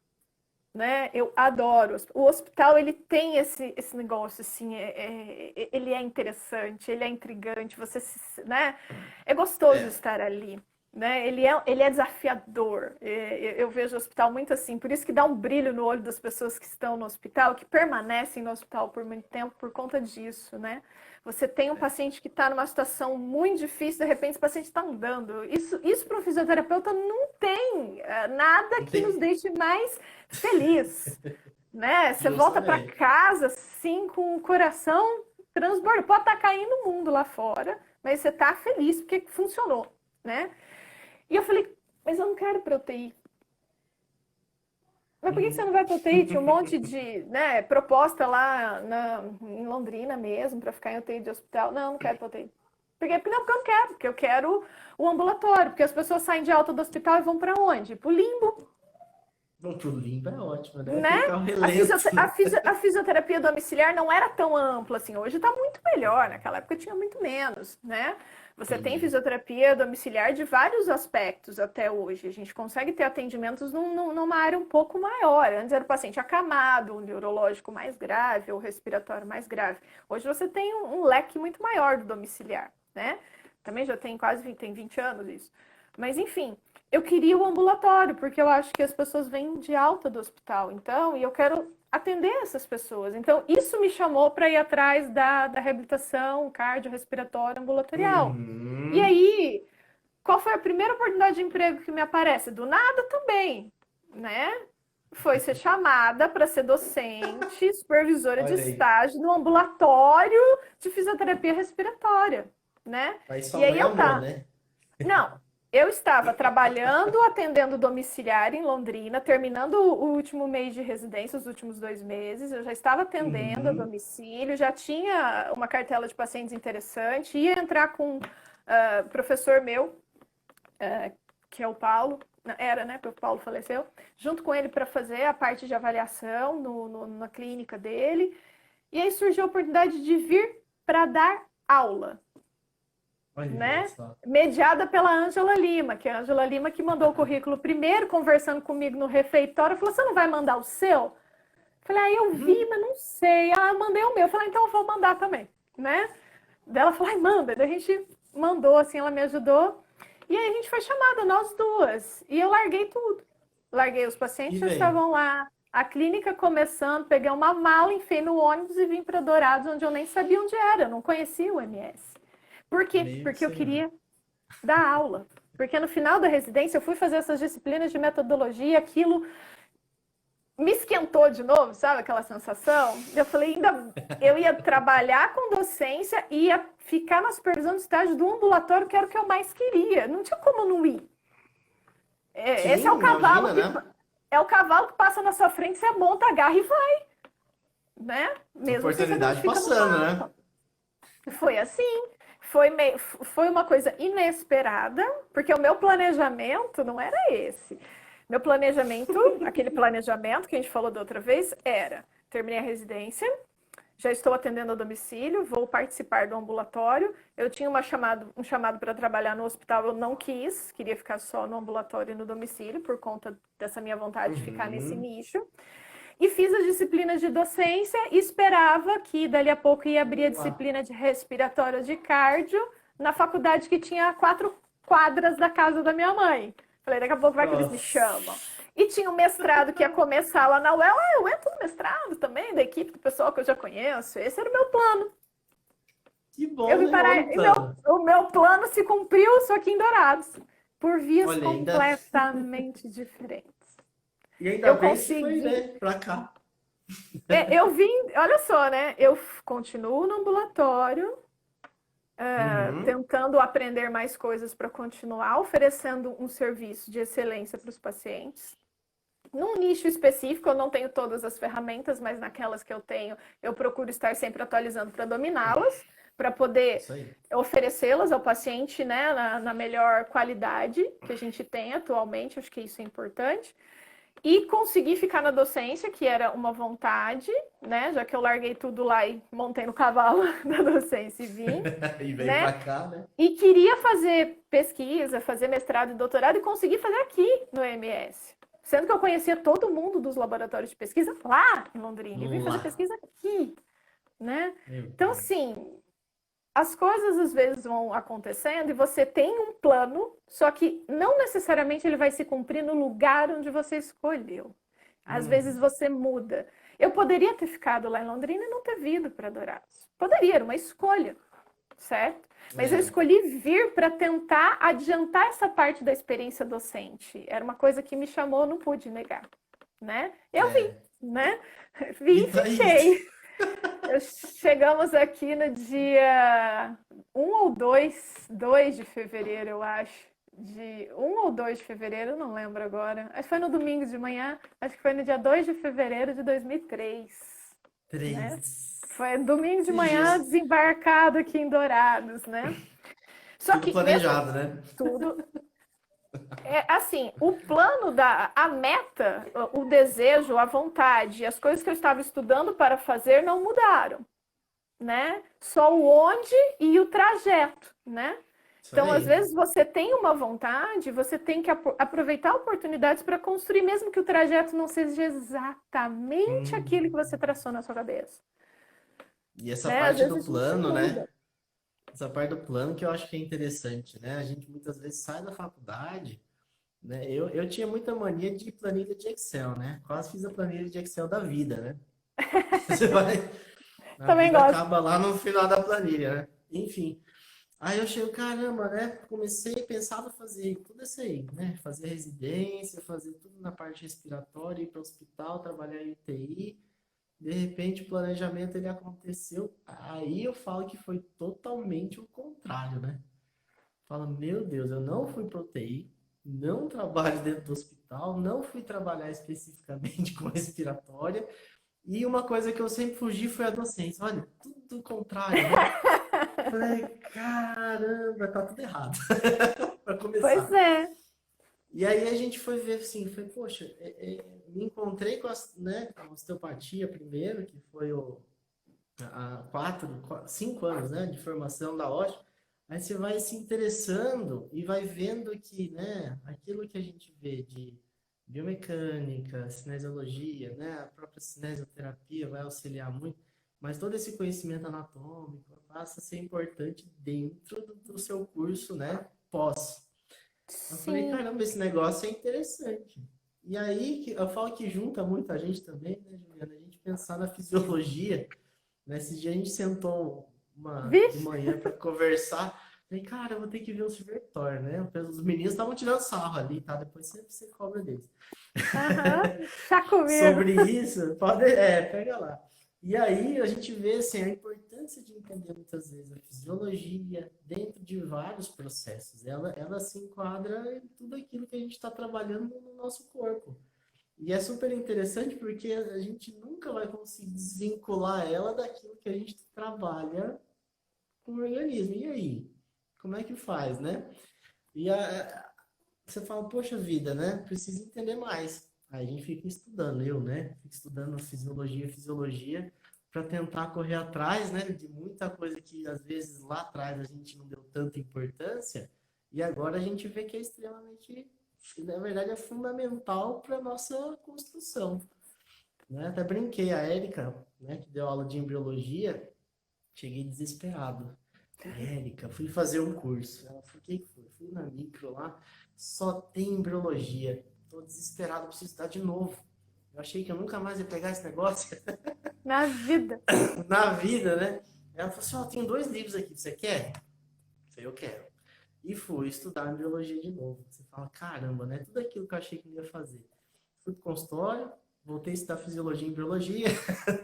S2: né? Eu adoro. O hospital, ele tem esse negócio, assim, ele é interessante, ele é intrigante, né? É gostoso
S1: É.
S2: estar ali, né? Ele é desafiador. Eu vejo o hospital muito assim, por isso que dá um brilho no olho das pessoas que estão no hospital, que permanecem no hospital por muito tempo por conta disso, né? Você tem um paciente que está numa situação muito difícil, de repente esse paciente está andando. Isso para um fisioterapeuta não tem nada
S1: Não
S2: que nos
S1: tem.
S2: deixe mais feliz, né? Você volta para
S1: Justamente.
S2: casa assim com o coração transbordando. Pode estar caindo o mundo lá fora, mas você está feliz porque funcionou, né? E eu falei, mas eu não quero para UTI. Mas por que você não vai para UTI? Tinha um monte de, né, proposta lá em Londrina mesmo, para ficar em UTI de hospital. Não, não quero para UTI. Por quê? Porque não, porque eu não quero, porque eu quero o ambulatório, porque as pessoas saem de alta do hospital e vão para onde? Para o limbo,
S1: Vamos pro limpo, é ótimo, né?
S2: né?
S1: Ficar o relento.
S2: A fisioterapia domiciliar não era tão ampla assim. Hoje está muito melhor. Naquela época tinha muito menos, né? Você tem
S1: Entendi.
S2: fisioterapia domiciliar de vários aspectos até hoje. A gente consegue ter atendimentos numa área um pouco maior. Antes era o paciente acamado, um neurológico mais grave ou respiratório mais grave. Hoje você tem um leque muito maior do domiciliar, né? Também já tem tem 20 anos isso. Mas enfim, eu queria o ambulatório, porque eu acho que as pessoas vêm de alta do hospital, então, e eu quero atender essas pessoas. Então, isso me chamou para ir atrás da reabilitação cardiorrespiratória ambulatorial. E
S1: Uhum.
S2: aí, qual foi a primeira oportunidade de emprego que me aparece? Do nada também, né? Foi ser chamada para ser docente, supervisora de
S1: Olha aí.
S2: estágio no ambulatório de fisioterapia respiratória, né?
S1: Aí sua
S2: E aí
S1: mãe
S2: eu
S1: amou,
S2: tá.
S1: né?
S2: Não, eu estava trabalhando, atendendo domiciliar em Londrina, terminando o último mês de residência, os últimos 2 meses. Eu já estava atendendo a
S1: Uhum.
S2: domicílio, já tinha uma cartela de pacientes interessante, ia entrar com professor meu, que é o Paulo, era, né? Porque o Paulo faleceu, junto com ele para fazer a parte de avaliação na clínica dele. E aí surgiu a oportunidade de vir para dar aula,
S1: Olha
S2: né?
S1: só.
S2: Mediada pela Ângela Lima, que é a Ângela Lima que mandou o currículo primeiro, conversando comigo no refeitório, falou: você não vai mandar o seu? Falei: ah, eu vi,
S1: Uhum.
S2: mas não sei. Ah, eu mandei o meu. Falei: então eu vou mandar também, né? Daí ela falou: ai, manda. Daí a gente mandou, assim, ela me ajudou. E aí a gente foi chamada, nós duas. E eu larguei tudo. Larguei os pacientes
S1: E
S2: que já
S1: veio.
S2: estavam lá, a clínica começando, peguei uma mala, enfiei no ônibus e vim para Dourados, onde eu nem sabia onde era, eu não conhecia o MS. Por quê?
S1: Meu
S2: Porque eu
S1: senhor.
S2: queria dar aula. Porque no final da residência eu fui fazer essas disciplinas de metodologia, aquilo me esquentou de novo, sabe aquela sensação? Eu falei, ainda eu ia trabalhar com docência e ia ficar na supervisão de estágio do ambulatório, que era o que eu mais queria. Não tinha como não ir. Esse
S1: Sim, imagina, né?
S2: é o cavalo que passa na sua frente, você monta, agarra e vai, né? Mesmo sem saber onde
S1: Oportunidade
S2: fica no
S1: passando, né?
S2: mapa. Foi assim. Foi uma coisa inesperada, porque o meu planejamento não era esse. Meu planejamento, aquele planejamento que a gente falou da outra vez, era: terminei a residência, já estou atendendo a domicílio, vou participar do ambulatório. Eu tinha um chamado para trabalhar no hospital, eu não quis, queria ficar só no ambulatório e no domicílio, por conta dessa minha vontade de ficar nesse
S1: Uhum.
S2: nicho. E fiz as disciplinas de docência e esperava que dali a pouco ia abrir a
S1: Uau.
S2: disciplina de respiratório de cardio na faculdade que tinha 4 quadras da casa da minha mãe. Falei, daqui a pouco vai que eles me chamam.
S1: Nossa.
S2: E tinha um mestrado que ia começar lá na UEL. Ah, eu entro no mestrado também, da equipe do pessoal que eu já conheço. Esse era o meu plano.
S1: Que
S2: Eu
S1: bom,
S2: vim
S1: né?
S2: parar.
S1: Olha, então.
S2: O meu plano se cumpriu, só que em Dourados. Por vias
S1: Olha, ainda.
S2: completamente diferentes.
S1: E ainda
S2: Eu
S1: bem que foi,
S2: consegui.
S1: né? Pra cá.
S2: Eu vim, olha só, né? Eu continuo no ambulatório,
S1: Uhum.
S2: tentando aprender mais coisas para continuar oferecendo um serviço de excelência para os pacientes. Num nicho específico, eu não tenho todas as ferramentas, mas naquelas que eu tenho, eu procuro estar sempre atualizando para dominá-las, para poder
S1: Isso aí.
S2: oferecê-las ao paciente, né, na melhor qualidade que a gente tem atualmente. Acho que isso é importante. E consegui ficar na docência, que era uma vontade, né? Já que eu larguei tudo lá e montei no cavalo da docência e vim,
S1: E veio
S2: né?
S1: pra cá, né?
S2: E queria fazer pesquisa, fazer mestrado e doutorado e consegui fazer aqui no MS. Sendo que eu conhecia todo mundo dos laboratórios de pesquisa lá em Londrina e vim fazer
S1: Lá.
S2: pesquisa aqui, né?
S1: Meu
S2: Então,
S1: Deus.
S2: assim, as coisas às vezes vão acontecendo e você tem um plano, só que não necessariamente ele vai se cumprir no lugar onde você escolheu. Às vezes
S1: Uhum.
S2: você muda. Eu poderia ter ficado lá em Londrina e não ter vindo para Dourados. Poderia, era uma escolha, certo? Mas eu
S1: É.
S2: escolhi vir para tentar adiantar essa parte da experiência docente. Era uma coisa que me chamou, não pude negar, né? Eu vim,
S1: É.
S2: né?
S1: E
S2: Vim e
S1: tá aí.
S2: fiquei. Chegamos aqui no dia 1 ou 2 de fevereiro, eu acho. de 1 ou 2 de fevereiro, não lembro agora. Acho que foi no domingo de manhã, acho que foi no dia 2 de fevereiro de 2003, né?
S1: 3.
S2: Foi domingo de
S1: Esses
S2: manhã,
S1: dias.
S2: desembarcado aqui em Dourados, né? Só
S1: Tudo
S2: que mesmo
S1: planejado, né?
S2: tudo, assim, o plano a meta, o desejo, a vontade, as coisas que eu estava estudando para fazer não mudaram, né? Só o onde e o trajeto, né?
S1: Isso
S2: Então, às
S1: aí.
S2: vezes, você tem uma vontade, você tem que aproveitar oportunidades para construir, mesmo que o trajeto não seja exatamente aquilo que
S1: Hum.
S2: você traçou na sua cabeça,
S1: E essa
S2: né? Às
S1: parte
S2: vezes
S1: do
S2: a gente
S1: plano,
S2: muda.
S1: né? Essa parte do plano que eu acho que é interessante, né? A gente muitas vezes sai da faculdade, né? Eu tinha muita mania de planilha de Excel, né? Quase fiz a planilha de Excel da vida, né? Você vai, a
S2: Também
S1: vida
S2: gosto.
S1: acaba lá no final da planilha, né? Enfim. Aí eu chego, caramba, né? Comecei a pensar em fazer tudo isso aí, né? Fazer residência, fazer tudo na parte respiratória, ir para o hospital, trabalhar em UTI. De repente, o planejamento ele aconteceu. Aí eu falo que foi totalmente o contrário, né? Fala, meu Deus, eu não fui para UTI, não trabalho dentro do hospital, não fui trabalhar especificamente com respiratória. E uma coisa que eu sempre fugi foi a docência. Olha, tudo o contrário, né? Falei, caramba, tá tudo errado, para
S2: Pois
S1: começar.
S2: é.
S1: E aí a gente foi ver assim, foi, poxa, me encontrei com né, a osteopatia primeiro, que foi há 5 anos, né, de formação da ótica. Aí você vai se interessando e vai vendo que, né, aquilo que a gente vê de biomecânica, cinesiologia, né, a própria cinesioterapia vai auxiliar muito, mas todo esse conhecimento anatômico passa a ser importante dentro do seu curso, né, pós. Eu falei,
S2: Sim.
S1: caramba, esse negócio é interessante. E aí, eu falo que junta muita gente também, né, Juliana? A gente pensar na fisiologia. Nesse dia a gente sentou de
S2: Vixe.
S1: manhã para conversar. Falei, cara, eu vou ter que ver o Silvertor, né? Os meninos estavam tirando sarro ali, tá? Depois você cobra deles.
S2: Aham. Chá comigo.
S1: Sobre isso, pega lá. E aí a gente vê assim, a importância de entender muitas vezes a fisiologia dentro de vários processos. Ela se enquadra em tudo aquilo que a gente está trabalhando no nosso corpo. E é super interessante porque a gente nunca vai conseguir desvincular ela daquilo que a gente trabalha com o organismo. E aí? Como é que faz, né? E você fala, poxa vida, né? Preciso entender mais. Aí a gente fica estudando, né? Fico estudando fisiologia, para tentar correr atrás, né? De muita coisa que às vezes lá atrás a gente não deu tanta importância, e agora a gente vê que é extremamente, na verdade, é fundamental para a nossa construção, né? Até brinquei, a Érica, né, que deu aula de embriologia, cheguei desesperado. Érica, fui fazer um curso. Ela falou, o que foi? Fui na micro lá, só tem embriologia. Tô desesperado, preciso estudar de novo. Eu achei que eu nunca mais ia pegar esse negócio
S2: Na vida.
S1: na vida, né? Ela falou assim, ó, tem 2 livros aqui, você quer? Eu falei, eu quero. E fui estudar embriologia de novo. Você fala, caramba, né? Tudo aquilo que eu achei que não ia fazer. Fui pro consultório, voltei a estudar fisiologia e embriologia,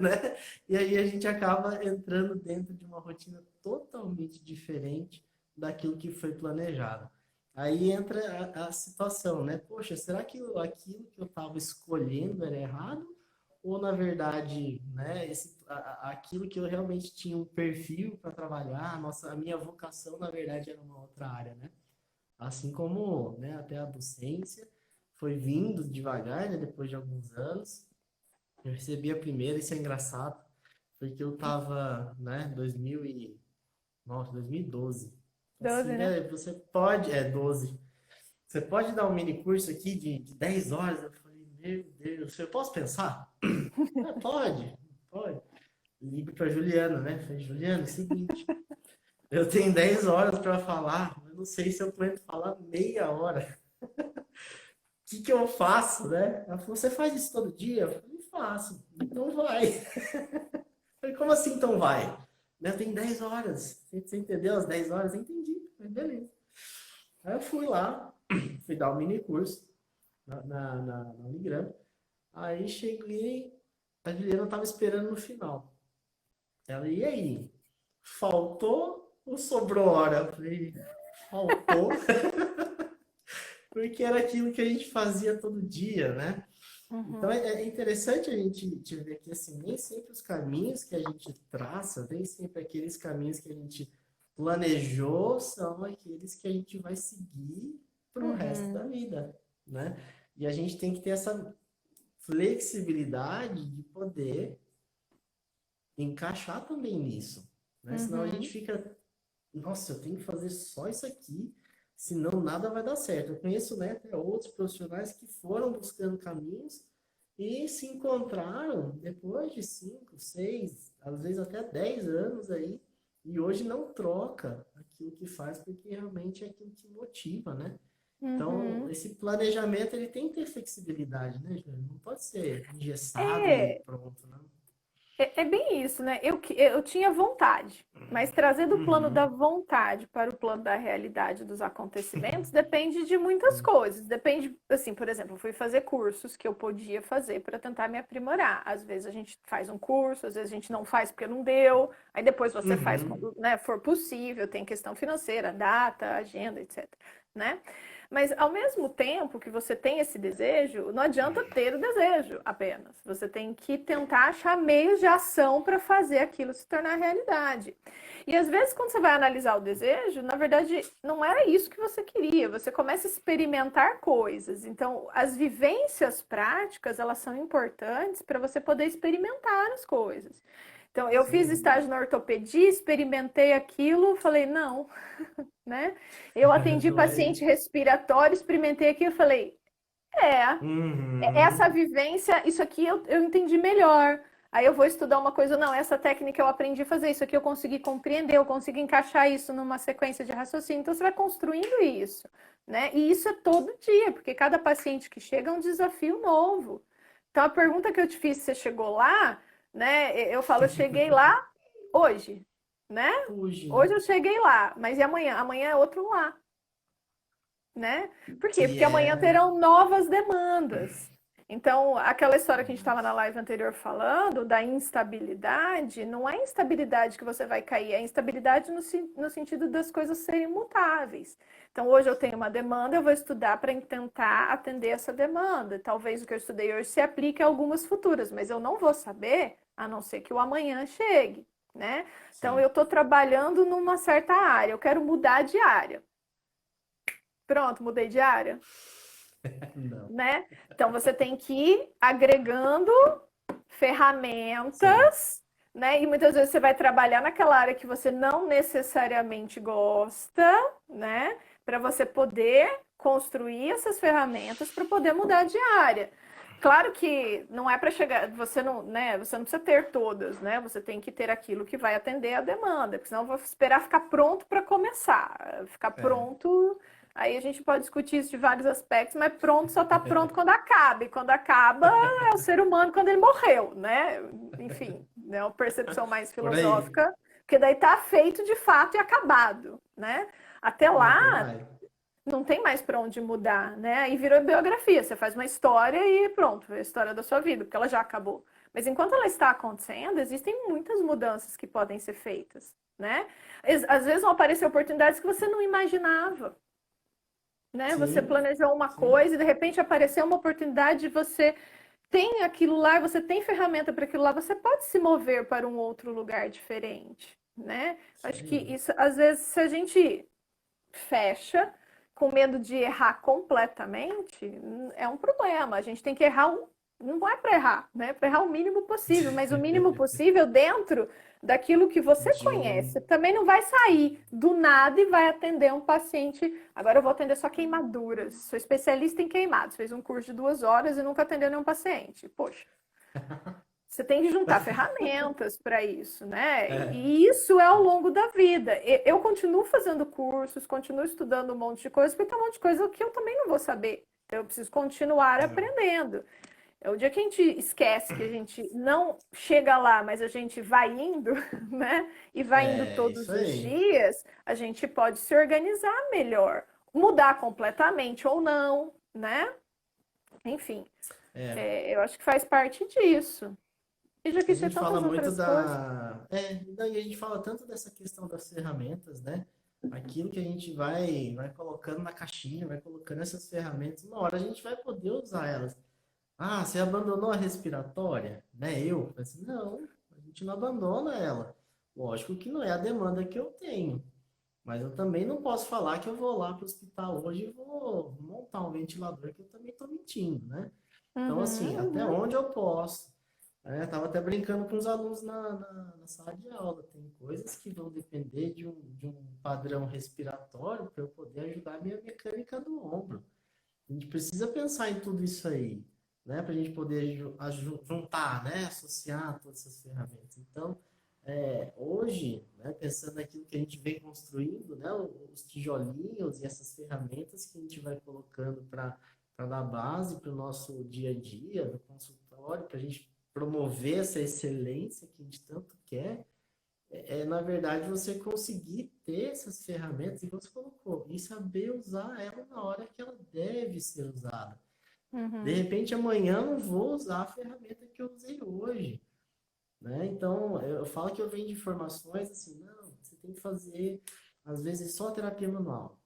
S1: né? E aí a gente acaba entrando dentro de uma rotina totalmente diferente daquilo que foi planejado. Aí entra a situação, né? Poxa, será que aquilo que eu estava escolhendo era errado? Ou, na verdade, né, aquilo que eu realmente tinha um perfil para trabalhar, a minha vocação, na verdade, era uma outra área, né? Assim como, né, até a docência foi vindo devagar, né, depois de alguns anos. Eu recebi a primeira, isso é engraçado, porque eu tava, né, 2012. Assim,
S2: 12, né?
S1: você pode, 12, você pode dar um mini curso aqui de 10 horas? Eu falei, meu Deus, eu posso pensar? Pode. Ligo para Juliana, né? Falei, Juliana, é o seguinte, eu tenho 10 horas para falar, eu não sei se eu aguento falar meia hora. Que eu faço, né? Ela falou, você faz isso todo dia? Eu falei, faço. Então vai. Eu falei, como assim então vai? Né, tem 10 horas. Você entendeu as 10 horas? Eu entendi. Eu falei, beleza. Aí eu fui lá, fui dar um mini curso na Unigram. Aí cheguei, a Juliana estava esperando no final. Ela, e aí? Faltou ou sobrou hora? Eu falei, faltou. porque era aquilo que a gente fazia todo dia, né? Então
S2: Uhum,
S1: é interessante a gente ver que assim, nem sempre os caminhos que a gente traça, nem sempre aqueles caminhos que a gente planejou são aqueles que a gente vai seguir para o resto da
S2: uhum,
S1: vida, né? E a gente tem que ter essa flexibilidade de poder encaixar também nisso, né? Senão a gente
S2: uhum.
S1: fica, nossa, eu tenho que fazer só isso aqui, senão nada vai dar certo. Eu conheço, né, até outros profissionais que foram buscando caminhos e se encontraram depois de 5, 6, às vezes até 10 anos aí, e hoje não troca aquilo que faz porque realmente é aquilo que motiva, né? Então,
S2: Uhum.
S1: esse planejamento ele tem que ter flexibilidade, né, Júlio? Não pode ser engessado e
S2: É,
S1: pronto, né?
S2: é bem isso, né? Eu tinha vontade, mas trazendo o plano da
S1: Uhum,
S2: vontade para o plano da realidade dos acontecimentos depende de muitas coisas. Depende, assim, por exemplo, eu fui fazer cursos que eu podia fazer para tentar me aprimorar. Às vezes a gente faz um curso, às vezes a gente não faz porque não deu, aí depois você faz
S1: uhum,
S2: quando, né, for possível, tem questão financeira, data, agenda, etc, né? Mas ao mesmo tempo que você tem esse desejo, não adianta ter o desejo apenas. Você tem que tentar achar meios de ação para fazer aquilo se tornar realidade. E às vezes, quando você vai analisar o desejo, na verdade, não era isso que você queria. Você começa a experimentar coisas. Então, as vivências práticas, elas são importantes para você poder experimentar as coisas. Então, eu fiz
S1: sim.
S2: estágio na ortopedia, experimentei aquilo, falei, não, né? Eu atendi
S1: Não é
S2: paciente
S1: isso.
S2: respiratório, experimentei aquilo e falei, essa
S1: Uhum.
S2: vivência, isso aqui eu entendi melhor. Aí eu vou estudar uma coisa, não, essa técnica eu aprendi a fazer, isso aqui eu consegui compreender, eu consegui encaixar isso numa sequência de raciocínio. Então você vai construindo isso, né? E isso é todo dia, porque cada paciente que chega é um desafio novo. Então a pergunta que eu te fiz, você chegou lá, né? Eu falo, eu cheguei lá hoje, né?
S1: Hoje,
S2: Hoje
S1: né?
S2: eu cheguei lá, mas e amanhã? Amanhã é outro lá, né? Por quê?
S1: Que
S2: Porque amanhã
S1: é.
S2: terão novas demandas. Então, aquela história que a gente estava na live anterior falando, da instabilidade, não é instabilidade que você vai cair, é instabilidade no sentido das coisas serem mutáveis. Então, hoje eu tenho uma demanda, eu vou estudar para tentar atender essa demanda. Talvez o que eu estudei hoje se aplique a algumas futuras, mas eu não vou saber, a não ser que o amanhã chegue, né? Então,
S1: Sim.
S2: eu estou trabalhando numa certa área, eu quero mudar de área. Pronto, mudei de área,
S1: Não.
S2: né? Então você tem que ir agregando
S1: Sim.
S2: ferramentas, né? E muitas vezes você vai trabalhar naquela área que você não necessariamente gosta, né? Para você poder construir essas ferramentas para poder mudar de área. Claro que não é para chegar, você não, né? Você não precisa ter todas, né? Você tem que ter aquilo que vai atender a demanda, porque senão eu vou esperar ficar pronto para começar. Ficar
S1: É.
S2: pronto, aí a gente pode discutir isso de vários aspectos, mas pronto só está pronto quando acaba. E quando acaba é o ser humano quando ele morreu, né? Enfim, né? Uma percepção mais
S1: Por aí.
S2: filosófica, porque daí está feito de fato e acabado, né? Até
S1: Não tem
S2: lá
S1: mais.
S2: não tem mais para onde mudar, né? E virou biografia, você faz uma história e pronto, é a história da sua vida, porque ela já acabou. Mas enquanto ela está acontecendo, existem muitas mudanças que podem ser feitas, né? Às vezes vão aparecer oportunidades que você não imaginava, né? Você
S1: Sim.
S2: planejou uma
S1: Sim.
S2: coisa e de repente apareceu uma oportunidade, você tem aquilo lá, você tem ferramenta para aquilo lá, você pode se mover para um outro lugar diferente, né? Acho que
S1: Sim.
S2: isso, às vezes, se a gente fecha com medo de errar completamente, é um problema. A gente tem que errar não é para errar, né? É para errar o mínimo possível, mas o mínimo possível dentro daquilo que você
S1: De
S2: conhece.
S1: um.
S2: Também não vai sair do nada e vai atender um paciente. Agora eu vou atender só queimaduras. Sou especialista em queimados. Fez um curso de 2 horas e nunca atendeu nenhum paciente. Poxa, você tem que juntar ferramentas para isso, né?
S1: É.
S2: E isso é ao longo da vida. Eu continuo fazendo cursos, continuo estudando um monte de coisa, porque tem um monte de coisa que eu também não vou saber. Então, eu preciso continuar
S1: Não.
S2: aprendendo. É o dia que a gente esquece que a gente não chega lá, mas a gente vai indo, né? E vai indo
S1: É
S2: todos
S1: isso
S2: os
S1: aí.
S2: dias, a gente pode se organizar melhor, mudar completamente ou não, né? Enfim,
S1: É.
S2: eu acho que faz parte disso. E já
S1: A
S2: quis ter
S1: gente fala
S2: tantas
S1: muito
S2: outras coisas.
S1: da. É, daí a gente fala tanto dessa questão das ferramentas, né? aquilo que a gente vai colocando na caixinha, vai colocando essas ferramentas, uma hora a gente vai poder usar elas. Ah, você abandonou a respiratória? Né? Eu? Falei assim, não, a gente não abandona ela. Lógico que não é a demanda que eu tenho. Mas eu também não posso falar que eu vou lá para o hospital hoje e vou montar um ventilador, que eu também estou mentindo, né? Então,
S2: Uhum,
S1: assim, até
S2: uhum,
S1: onde eu posso. Né? Tava até brincando com os alunos na sala de aula. Tem coisas que vão depender de um padrão respiratório para eu poder ajudar a minha mecânica do ombro. A gente precisa pensar em tudo isso aí, né? Para a gente poder juntar, né? Associar todas essas ferramentas. Então, hoje, né? Pensando naquilo que a gente vem construindo, né? Os tijolinhos e essas ferramentas que a gente vai colocando para dar base para o nosso dia a dia, no consultório, para a gente promover essa excelência que a gente tanto quer, na verdade, você conseguir ter essas ferramentas, e você colocou, e saber usar ela na hora que ela deve ser usada. De
S2: uhum.
S1: repente, amanhã eu não vou usar a ferramenta que eu usei hoje, né? Então, eu falo que eu venho de informações assim, não, você tem que fazer, às vezes, só terapia manual.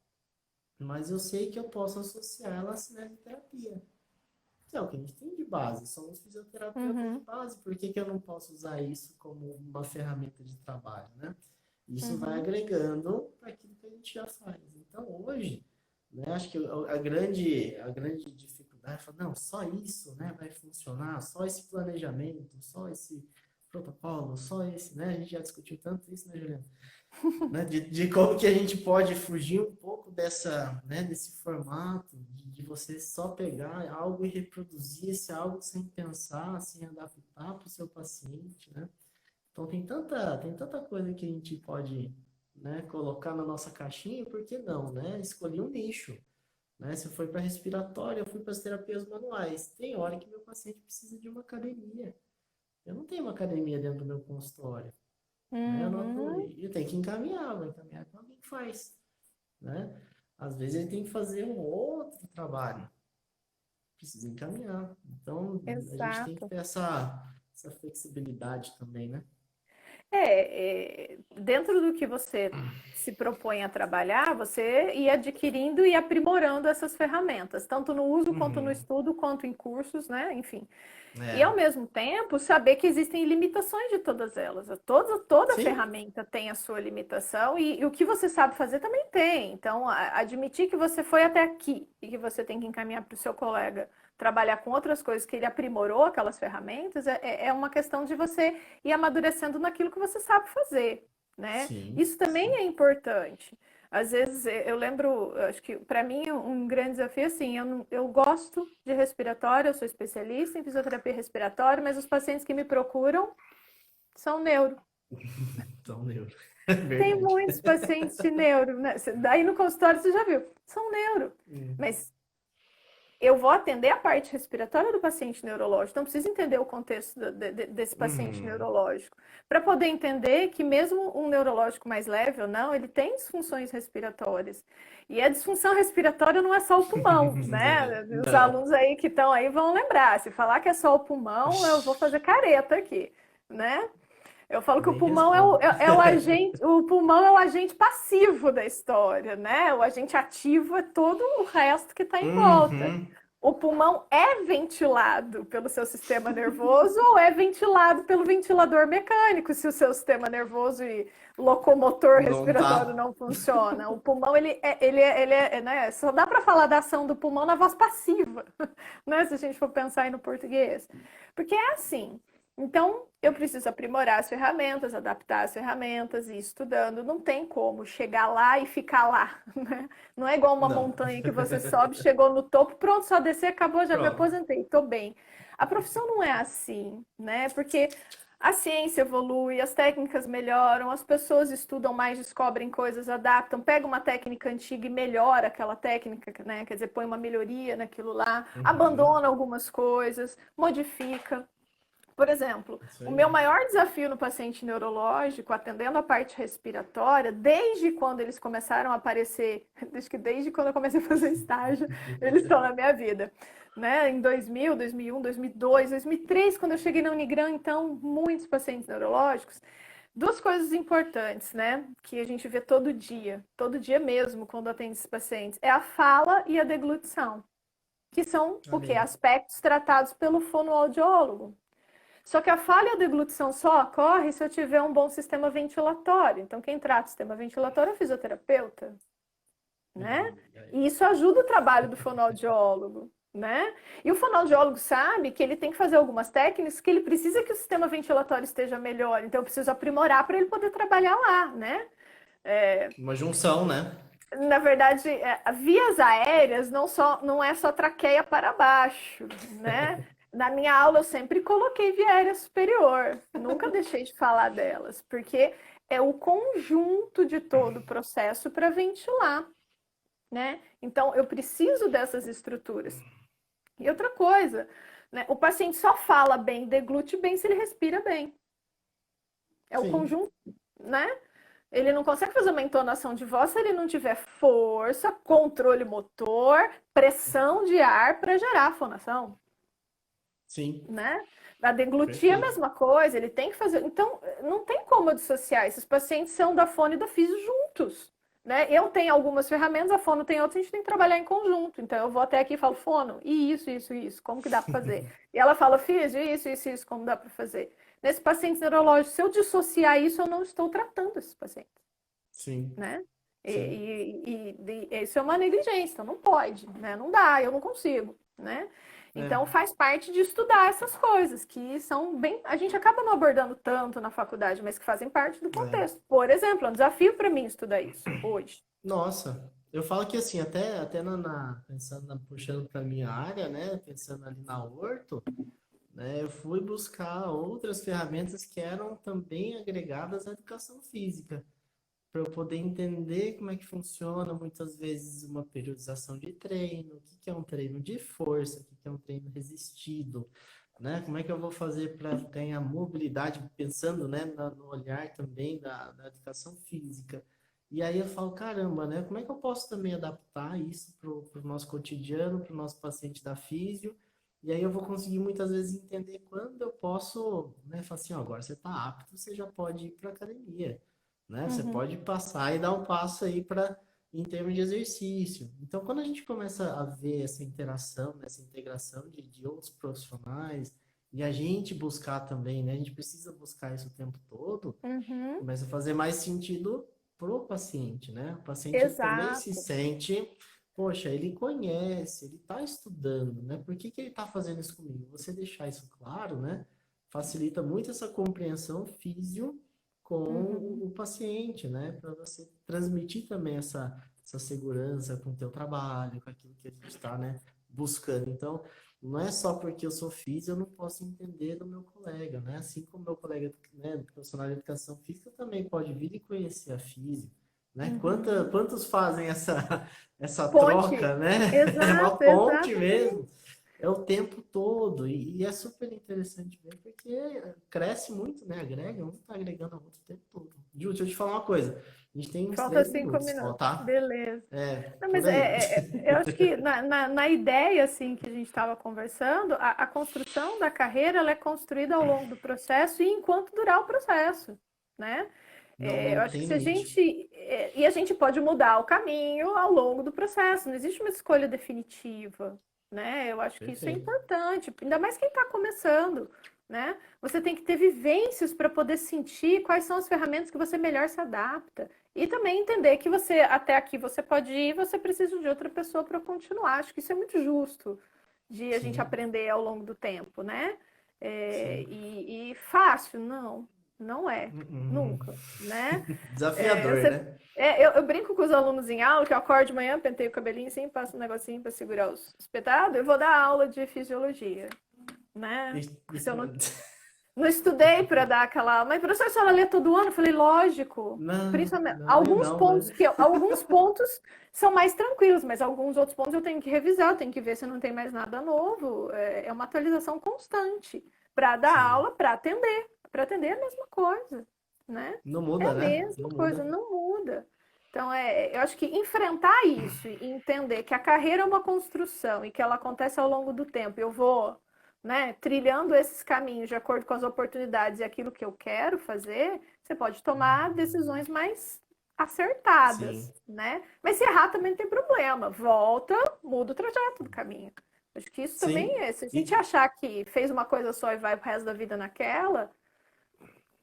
S1: Mas eu sei que eu posso associar ela à cinesioterapia. Que é o que a gente tem de base, somos fisioterapeutas de
S2: Uhum,
S1: base, por que que eu não posso usar isso como uma ferramenta de trabalho, né? Isso vai
S2: uhum,
S1: agregando para aquilo que a gente já faz. Então, hoje, né, acho que a grande dificuldade é falar, não, só isso, né, vai funcionar, só esse planejamento, só esse protocolo, só esse, né? A gente já discutiu tanto isso, né, Juliana? Né, de como que a gente pode fugir um pouco desse formato, de você só pegar algo e reproduzir esse algo sem pensar, sem adaptar para o seu paciente, né? Então tem tanta coisa que a gente pode, né, colocar na nossa caixinha, por que não, né? Escolher um nicho, né? Se eu for para respiratório, eu fui para as terapias manuais. Tem hora que meu paciente precisa de uma academia. Eu não tenho uma academia dentro do meu consultório, né?
S2: uhum.
S1: Eu tenho que encaminhar, vou encaminhar para alguém que faz, né? Às vezes ele tem que fazer um outro trabalho, precisa encaminhar. Então a gente tem que
S2: Exato.
S1: ter essa flexibilidade também, né?
S2: Dentro do que você se propõe a trabalhar, você ir adquirindo e aprimorando essas ferramentas, tanto no uso quanto no
S1: Uhum.
S2: estudo, quanto em cursos, né? Enfim. E ao
S1: É,
S2: mesmo tempo, saber que existem limitações de todas elas. Toda
S1: sim,
S2: ferramenta tem a sua limitação e o que você sabe fazer também tem. Então, admitir que você foi até aqui e que você tem que encaminhar para o seu colega trabalhar com outras coisas que ele aprimorou aquelas ferramentas é uma questão de você ir amadurecendo naquilo que você sabe fazer, né?
S1: sim,
S2: Isso também
S1: sim.
S2: é importante. Às vezes eu lembro, acho que para mim um grande desafio assim, eu gosto de respiratório, eu sou especialista em fisioterapia respiratória, mas os pacientes que me procuram são neuro.
S1: Então, neuro.
S2: Tem
S1: Verdade.
S2: muitos pacientes de neuro, né? Daí no consultório você já viu, são neuro.
S1: Hum.
S2: Mas eu vou atender a parte respiratória do paciente neurológico, então preciso entender o contexto desse paciente
S1: Uhum.
S2: neurológico, para poder entender que mesmo um neurológico mais leve ou não, ele tem disfunções respiratórias. E a disfunção respiratória não é só o pulmão, né? Os
S1: Não.
S2: alunos aí que estão aí vão lembrar, se falar que é só o pulmão, eu vou fazer careta aqui, né? Eu falo que o
S1: Nem
S2: pulmão é
S1: responda.
S2: é o agente, o pulmão é o agente passivo da história, né? O agente ativo é todo o resto que está em volta.
S1: Uhum.
S2: O pulmão é ventilado pelo seu sistema nervoso ou é ventilado pelo ventilador mecânico, se o seu sistema nervoso e locomotor
S1: Não
S2: respiratório
S1: tá.
S2: não funciona. O pulmão, né? Só dá para falar da ação do pulmão na voz passiva, né? Se a gente for pensar aí no português. Porque é assim. Então, eu preciso aprimorar as ferramentas, adaptar as ferramentas e ir estudando. Não tem como chegar lá e ficar lá, né? Não é igual uma
S1: Não.
S2: montanha que você sobe, chegou no topo, pronto, só descer, acabou, já me
S1: Pronto.
S2: aposentei, tô bem. A profissão não é assim, né? Porque a ciência evolui, as técnicas melhoram, as pessoas estudam mais, descobrem coisas, adaptam, pega uma técnica antiga e melhora aquela técnica, né? Quer dizer, põe uma melhoria naquilo lá,
S1: Uhum.
S2: abandona algumas coisas, modifica. Por exemplo,
S1: Isso
S2: o meu
S1: aí.
S2: maior desafio no paciente neurológico, atendendo a parte respiratória, desde quando eles começaram a aparecer, desde quando eu comecei a fazer estágio, eles estão na minha vida. Né? Em 2000, 2001, 2002, 2003, quando eu cheguei na Unigran, então, muitos pacientes neurológicos. Duas coisas importantes, né? Que a gente vê todo dia mesmo, quando atende esses pacientes, é a fala e a deglutição, que são o quê?
S1: Amém.
S2: Aspectos tratados pelo fonoaudiólogo. Só que a fala e a deglutição só ocorre se eu tiver um bom sistema ventilatório. Então, quem trata o sistema ventilatório é o fisioterapeuta, né? E isso ajuda o trabalho do fonoaudiólogo, né? E o fonoaudiólogo sabe que ele tem que fazer algumas técnicas que ele precisa que o sistema ventilatório esteja melhor. Então, eu preciso aprimorar para ele poder trabalhar lá, né?
S1: Uma junção, né?
S2: Na verdade, vias aéreas não é só traqueia para baixo, né? Na minha aula eu sempre coloquei via aérea superior, nunca deixei de falar delas, porque é o conjunto de todo o processo para ventilar, né? Então eu preciso dessas estruturas. E outra coisa, né? O paciente só fala bem, deglute bem se ele respira bem. É o
S1: Sim,
S2: conjunto, né? Ele não consegue fazer uma entonação de voz se ele não tiver força, controle motor, pressão de ar para gerar a fonação,
S1: sim,
S2: né? A deglutir é a
S1: perfeito.
S2: mesma coisa, ele tem que fazer. Então, não tem como eu dissociar. Esses pacientes são da fono e da fisio juntos, né? Eu tenho algumas ferramentas, a fono tem outras, a gente tem que trabalhar em conjunto. Então, eu vou até aqui e falo, fono, e isso, como que dá para fazer? E ela fala, fisio, isso, como dá para fazer? Nesse paciente neurológico, se eu dissociar isso, eu não estou tratando esses pacientes,
S1: Sim,
S2: né?
S1: sim.
S2: E isso é uma negligência, então não pode, né? Não dá, eu não consigo, né? Então
S1: É,
S2: faz parte de estudar essas coisas que são bem, a gente acaba não abordando tanto na faculdade, mas que fazem parte do
S1: é.
S2: contexto. Por exemplo, é um desafio para mim estudar isso hoje.
S1: Nossa, eu falo que assim, até pensando puxando para minha área, né? Pensando ali na orto, né? Eu fui buscar outras ferramentas que eram também agregadas à educação física, para eu poder entender como é que funciona muitas vezes uma periodização de treino, o que que é um treino de força, o que que é um treino resistido, né? Como é que eu vou fazer para ganhar mobilidade, pensando, né, no olhar também da educação física. E aí eu falo, caramba, né? Como é que eu posso também adaptar isso para o nosso cotidiano, para o nosso paciente da físio? E aí eu vou conseguir muitas vezes entender quando eu posso, né? Falar assim, ó, agora você está apto, você já pode ir para academia, né? Você
S2: Uhum,
S1: pode passar e dar um passo aí para em termos de exercício. Então, quando a gente começa a ver essa interação, essa integração de outros profissionais e a gente buscar também, né? A gente precisa buscar isso o tempo todo,
S2: uhum,
S1: começa a fazer mais sentido pro paciente, né? O paciente ele também se
S2: exato.
S1: sente, poxa, ele conhece, ele está estudando, né? Por que que ele está fazendo isso comigo? Você deixar isso claro, né? Facilita muito essa compreensão físio com
S2: Uhum.
S1: o paciente, né? Para você transmitir também essa segurança com o teu trabalho, com aquilo que a gente está, né, buscando. Então, não é só porque eu sou físico, eu não posso entender do meu colega, né? Assim como meu colega, né, profissional de educação física também pode vir e conhecer a física, né?
S2: Uhum.
S1: Quantos fazem essa
S2: Ponte.
S1: troca, né? É uma
S2: Exato,
S1: ponte mesmo.
S2: exatamente.
S1: É o tempo todo. E é super interessante ver, porque cresce muito, né? Agrega, um tá agregando ao outro o tempo todo. Ju, deixa eu te falar uma coisa. A gente tem uns
S2: Falta
S1: 3 minutos só,
S2: 5 minutos.
S1: tá?
S2: Beleza.
S1: É,
S2: Não,
S1: por
S2: mas
S1: aí.
S2: eu acho que na ideia assim que a gente estava conversando, a construção da carreira ela é construída ao longo do processo e enquanto durar o processo, né? Eu
S1: Não
S2: acho que
S1: tem
S2: se a
S1: limite.
S2: gente e a gente pode mudar o caminho ao longo do processo, não existe uma escolha definitiva, né? Eu acho que isso é
S1: Perfeito.
S2: importante, ainda mais quem está começando, né? Você tem que ter vivências para poder sentir quais são as ferramentas que você melhor se adapta. E também entender que você, até aqui você pode ir, você precisa de outra pessoa para continuar. Acho que isso é muito justo de a gente
S1: Sim,
S2: aprender ao longo do tempo, né?
S1: sim.
S2: E fácil, não, não é,
S1: Uhum.
S2: nunca, né?
S1: Desafiador, né?
S2: Eu brinco com os alunos em aula, que eu acordo de manhã, penteio o cabelinho assim, passo um negocinho para segurar os espetados, eu vou dar aula de fisiologia, né? Porque se eu não estudei para dar aquela aula. Mas, professor, a senhora lê todo ano? Eu falei, lógico.
S1: Não,
S2: Principalmente,
S1: não é não, mas...
S2: alguns pontos são mais tranquilos, mas alguns outros pontos eu tenho que revisar, eu tenho que ver se não tem mais nada novo. É uma atualização constante para dar
S1: Sim.
S2: aula, para atender. Para atender é a mesma coisa, né?
S1: Não
S2: É a
S1: muda, né?
S2: mesma
S1: Não
S2: coisa,
S1: muda.
S2: não muda. Então, eu acho que enfrentar isso e entender que a carreira é uma construção e que ela acontece ao longo do tempo. Eu vou né, trilhando esses caminhos de acordo com as oportunidades e aquilo que eu quero fazer, você pode tomar decisões mais acertadas,
S1: Sim,
S2: né? Mas se errar também não tem problema. Volta, muda o trajeto do caminho. Acho que isso também
S1: sim.
S2: é. Se a gente
S1: E
S2: achar que fez uma coisa só e vai pro resto da vida naquela,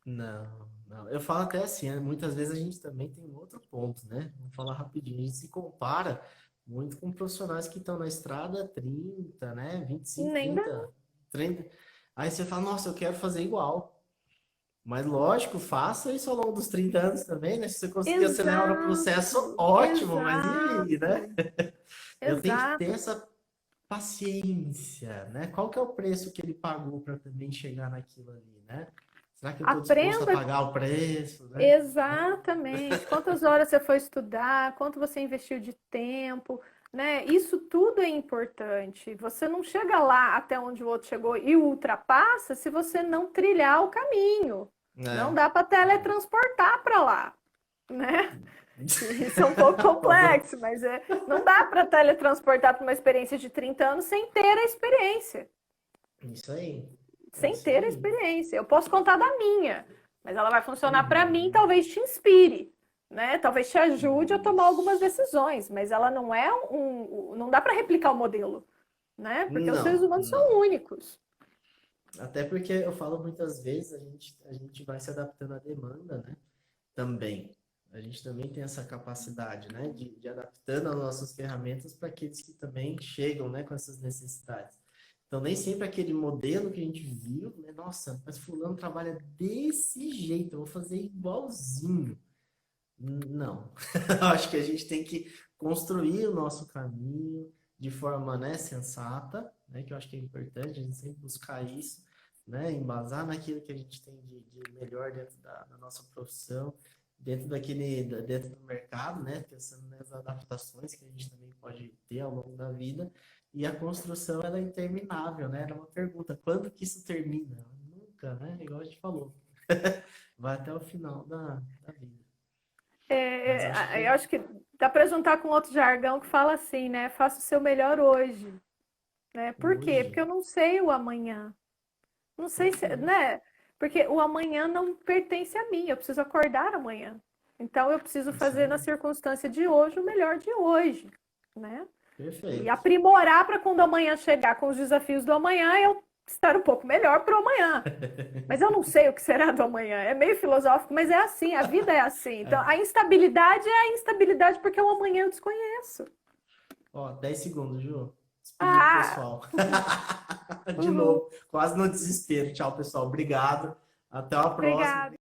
S1: não, não. Eu falo até assim, muitas vezes a gente também tem um outro ponto, né? Vamos falar rapidinho. A gente se compara muito com profissionais que estão na estrada há 30, né? 25,
S2: nem dá.
S1: 30. Aí você fala, nossa, eu quero fazer igual. Mas lógico, faça isso ao longo dos 30 anos também, né? Se você conseguir acelerar o processo,
S2: Exato,
S1: ótimo, mas e aí, né?
S2: exato,
S1: Eu tenho que ter
S2: exato.
S1: essa paciência, né? Qual que é o preço que ele pagou para também chegar naquilo ali, né? Será que eu estou disposto a
S2: Aprenda.
S1: pagar o preço, né?
S2: Exatamente. Quantas horas você foi estudar, quanto você investiu de tempo, né? Isso tudo é importante. Você não chega lá até onde o outro chegou e ultrapassa se você não trilhar o caminho. Não
S1: É.
S2: dá para teletransportar para lá, né? Que isso é um pouco
S1: Fazer-
S2: complexo, mas não dá para teletransportar para uma experiência de 30 anos sem ter a experiência.
S1: Isso aí. É
S2: Sem
S1: isso
S2: ter a
S1: aí.
S2: experiência. Eu posso contar da minha, mas ela vai funcionar para mim,
S1: Uhum.
S2: talvez te inspire, né? Talvez te ajude a tomar algumas
S1: Isso.
S2: decisões, mas ela não é não dá para replicar o modelo, né? Porque os seres
S1: Não,
S2: humanos são
S1: não.
S2: únicos.
S1: Até porque eu falo muitas vezes, a gente vai se adaptando à demanda, né? Também. A gente também tem essa capacidade, né? De adaptando as nossas ferramentas para aqueles que também chegam, né? Com essas necessidades. Então, nem sempre aquele modelo que a gente viu, né? Nossa, mas fulano trabalha desse jeito, eu vou fazer igualzinho. Não. Eu acho que a gente tem que construir o nosso caminho de forma, né, sensata, né? Que eu acho que é importante a gente sempre buscar isso, né? Embasar naquilo que a gente tem de melhor dentro da nossa profissão, dentro do mercado, né? Pensando nas adaptações que a gente também pode ter ao longo da vida. E a construção, ela é interminável, né? Era uma pergunta, quando que isso termina? Nunca, né? Igual a gente falou. Vai até o final da vida. Mas acho
S2: Eu
S1: que
S2: acho que dá para juntar com outro jargão que fala assim, né? Faça o seu melhor hoje, né? Por quê? Porque
S1: hoje,
S2: eu não sei o amanhã. Não sei se,
S1: perfeito.
S2: né? Porque o amanhã não pertence a mim, eu preciso acordar amanhã. Então eu preciso
S1: Isso
S2: fazer
S1: aí,
S2: na circunstância de hoje o melhor de hoje, né? E
S1: perfeito.
S2: aprimorar para quando amanhã chegar com os desafios do amanhã, eu estar um pouco melhor para o amanhã. Mas eu não sei o que será do amanhã. É meio filosófico, mas é assim, a vida é assim. Então,
S1: É.
S2: a instabilidade é a instabilidade porque o amanhã eu desconheço.
S1: Ó, 10 segundos, Ju. Despedir do
S2: Ah,
S1: pessoal. De
S2: uhul.
S1: novo, quase no desespero. Tchau, pessoal. Obrigado. Até a próxima.
S2: Obrigada.